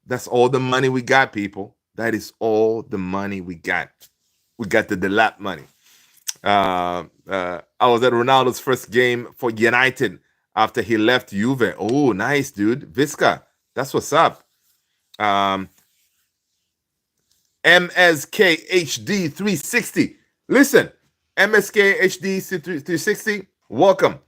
that's all the money we got, people. That is all the money we got. We got the lap money. I was at Ronaldo's first game for United after he left Juve. Oh, nice, dude. Visca, that's what's up. MSK HD 360. Listen, MSK HD 360, welcome.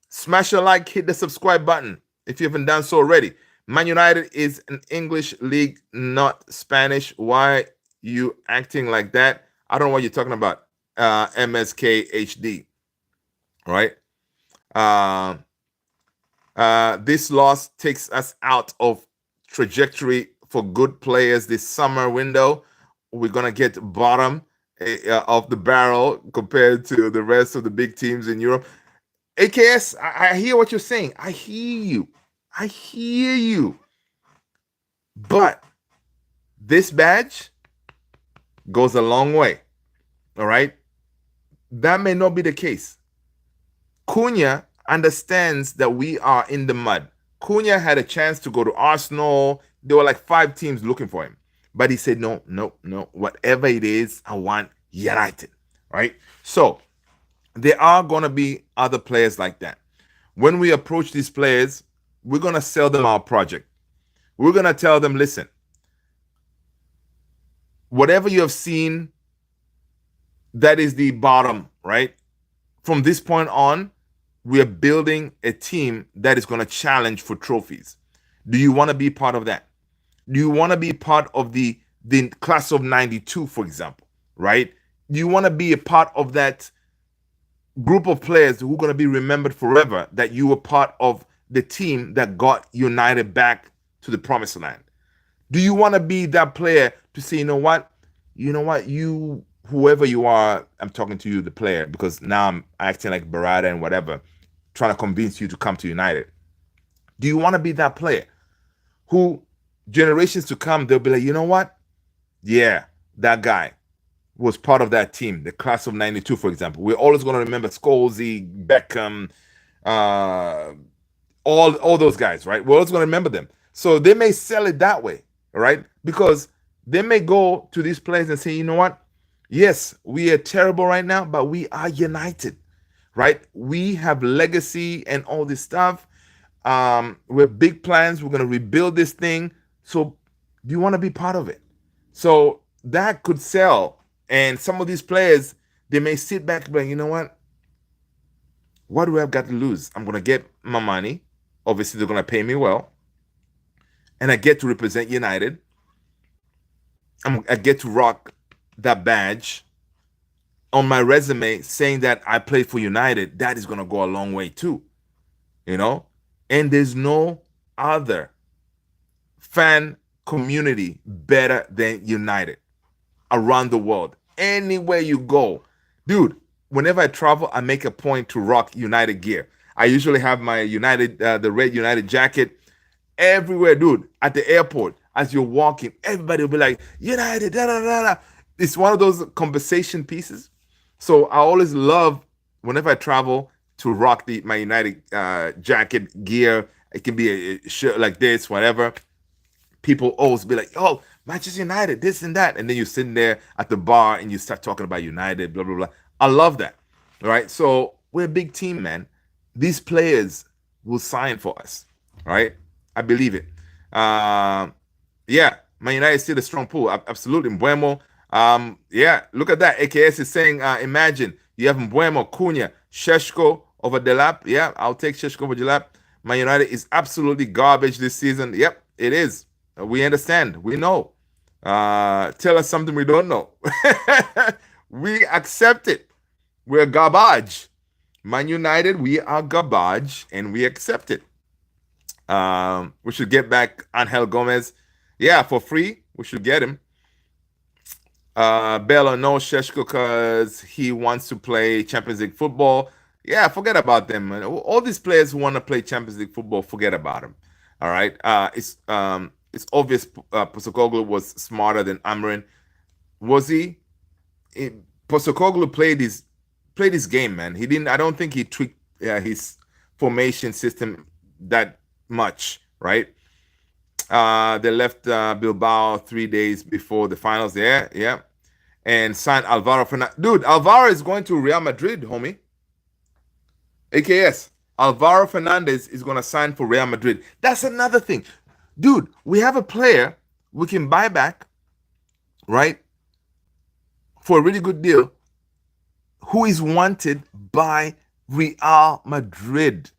Smash a like, hit the subscribe button if you haven't done so already. Man United is an English league, not Spanish. Why you acting like that? I don't know what you're talking about. MSK HD, right? This loss takes us out of trajectory for good players this summer window. We're gonna get bottom of the barrel compared to the rest of the big teams in Europe. AKS, I hear what you're saying. I hear you. But this badge goes a long way. All right? That may not be the case. Cunha understands that we are in the mud. Cunha had a chance to go to Arsenal. There were like 5 teams looking for him. But he said, no. Whatever it is, I want United. Right? So there are going to be other players like that. When we approach these players, we're going to sell them our project. We're going to tell them, listen, whatever you have seen, that is the bottom, right? From this point on, we are building a team that is going to challenge for trophies. Do you want to be part of that? Do you want to be part of the class of 92, for example, right? Do you want to be a part of that group of players who are going to be remembered forever, that you were part of the team that got United back to the promised land? Do you want to be that player to say, you know what, you, whoever you are, I'm talking to you, the player, because now I'm acting like Barada and whatever, trying to convince you to come to United. Do you want to be that player who generations to come, they'll be like, you know what? Yeah, that guy was part of that team, the class of 92, for example. We're always going to remember Scholesy, Beckham, all those guys, right? We're always going to remember them. So they may sell it that way, right? Because they may go to these players and say, you know what? Yes, we are terrible right now, but we are united, right? We have legacy and all this stuff. We have big plans. We're going to rebuild this thing. So do you want to be part of it? So that could sell. And some of these players, they may sit back and be like, you know what do I have got to lose? I'm going to get my money. Obviously, they're going to pay me well. And I get to represent United. I get to rock that badge on my resume saying that I played for United, that is going to go a long way too, you know? And there's no other fan community better than United around the world. Anywhere you go, dude, whenever I travel, I make a point to rock United gear. I usually have my United, the red United jacket everywhere, dude. At the airport, as you're walking, everybody will be like, United, da da da da. It's one of those conversation pieces. So I always love, whenever I travel, to rock my United jacket gear. It can be a shirt like this, whatever. People always be like, "Oh, Manchester United, this and that," and then you're sitting there at the bar and you start talking about United, blah blah blah. I love that. All right, so we're a big team, man. These players will sign for us. All right, I believe it. Yeah, Man United is still a strong pool. Absolutely, Mbuemo. Yeah, look at that. AKS is saying, imagine you have Mbuemo, Cunha, Sheshko over Delap. Yeah, I'll take Sheshko over Delap. Man United is absolutely garbage this season. Yep, it is. We understand. We know. Tell us something we don't know. We accept it. We're garbage. Man United, we are garbage, and we accept it. We should get back Angel Gomez. Yeah, for free. We should get him. Bello, no Sheshko because he wants to play Champions League football. Yeah, forget about them. All these players who want to play Champions League football, forget about them. All right. It's obvious Postecoglou was smarter than Amorim. Was he? Postecoglou played his game, man. He didn't. I don't think he tweaked his formation system that much, right? They left Bilbao 3 days before the finals. Yeah, and signed Alvaro Fernandez. Dude, Alvaro is going to Real Madrid, homie. AKS. Alvaro Fernandez is going to sign for Real Madrid. That's another thing. Dude, we have a player we can buy back, right, for a really good deal, who is wanted by Real Madrid,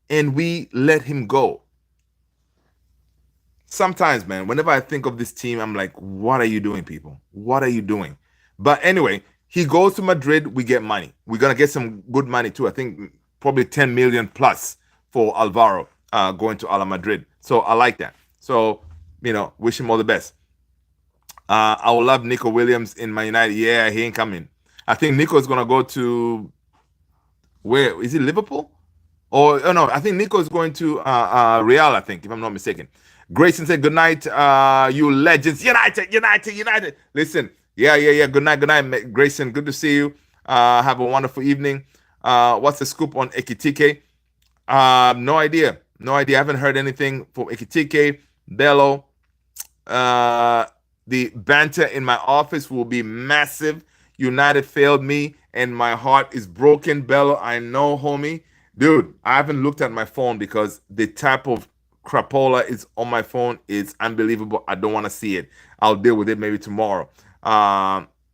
and we let him go. Sometimes, man, whenever I think of this team, I'm like, what are you doing, people? What are you doing? But anyway, he goes to Madrid, we get money. We're going to get some good money too. I think probably 10 million plus for Alvaro going to Ala Madrid. So I like that. So, wish him all the best. I would love Nico Williams in Man United. Yeah, he ain't coming. I think Nico is going to go to, where? Is it Liverpool? Oh no, I think Nico is going to Real, I think, if I'm not mistaken. Grayson said, good night, you legends. United. Listen, yeah. Good night, Grayson. Good to see you. Have a wonderful evening. What's the scoop on Ekitike? No idea. I haven't heard anything from Ekitike. Bello. The banter in my office will be massive. United failed me, and my heart is broken. Bello, I know, homie. Dude, I haven't looked at my phone because the type of crapola is on my phone is unbelievable. I don't want to see it. I'll deal with it maybe tomorrow.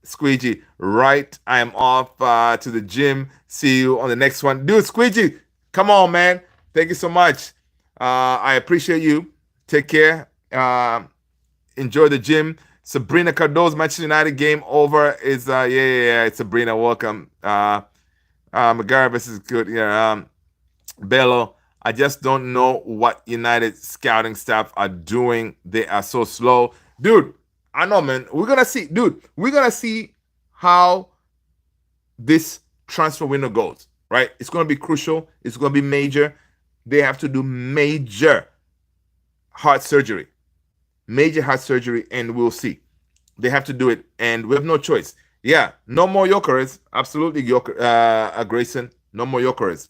Squeegee, right? I am off to the gym. See you on the next one. Dude, Squeegee, come on, man. Thank you so much. I appreciate you. Take care. Enjoy the gym. Sabrina Cardo's Manchester United game over is it's Sabrina. Welcome. McGarvis is good. Yeah. Bello, I just don't know what United scouting staff are doing. They are so slow. Dude, I know, man. We're going to see how this transfer window goes, right? It's going to be crucial. It's going to be major. They have to do major heart surgery, and we'll see. They have to do it, and we have no choice. Yeah, no more Gyökeres. Absolutely, Grayson. No more Gyökeres.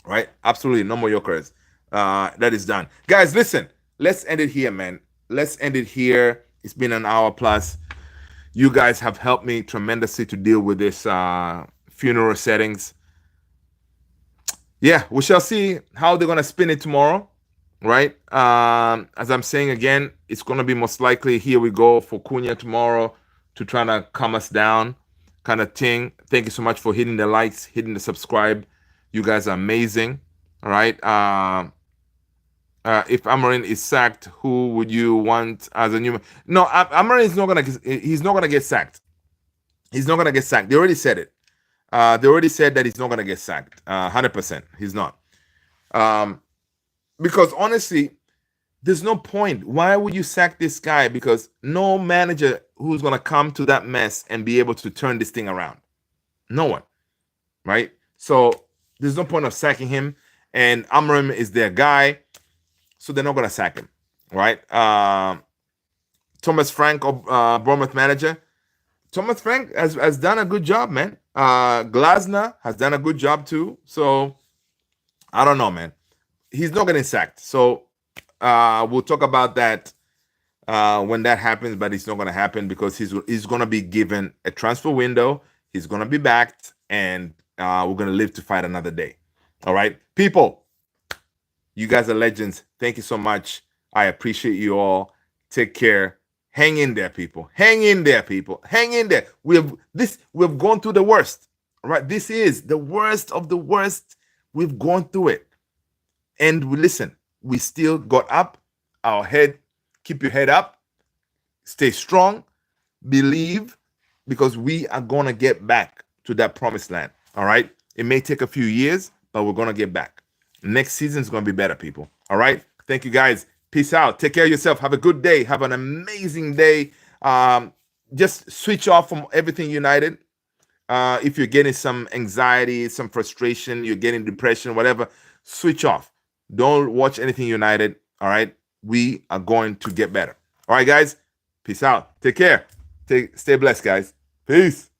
Right? Absolutely, no more Gyökeres. That is done. Guys, listen. Let's end it here, man. Let's end it here. It's been an hour plus. You guys have helped me tremendously to deal with this funeral settings. Yeah, we shall see how they're going to spin it tomorrow. Right? As I'm saying again, it's going to be most likely, here we go for Cunha tomorrow to try to calm us down kind of thing. Thank you so much for hitting the likes, hitting the subscribe. You guys are amazing. All right. If Amorim is sacked, who would you want as a new? No, Amorim is not gonna. He's not gonna get sacked. He's not gonna get sacked. They already said it. They already said that he's not gonna get sacked. 100%. He's not. Because honestly, there's no point. Why would you sack this guy? Because no manager who's gonna come to that mess and be able to turn this thing around. No one, right? So there's no point of sacking him. And Amram is their guy, so they're not gonna sack him, right? Thomas Frank, Bournemouth manager. Thomas Frank has done a good job, man. Glasner has done a good job too. So I don't know, man. He's not getting sacked. So we'll talk about that when that happens, but it's not going to happen because he's going to be given a transfer window. He's going to be backed, and we're going to live to fight another day. All right, people, you guys are legends. Thank you so much. I appreciate you all. Take care. Hang in there, people. Hang in there, people. Hang in there. We've gone through the worst. All right, this is the worst of the worst. We've gone through it, and listen. We still got up. Our head. Keep your head up. Stay strong. Believe, because we are gonna get back to that promised land. All right. It may take a few years, but we're gonna get back. Next season is gonna be better, people. All right. Thank you, guys. Peace out. Take care of yourself. Have a good day. Have an amazing day. Just switch off from everything United. If you're getting some anxiety, some frustration, you're getting depression, whatever, switch off. Don't watch anything United. All right. We are going to get better. All right, guys. Peace out. Take care. Stay blessed, guys. Peace.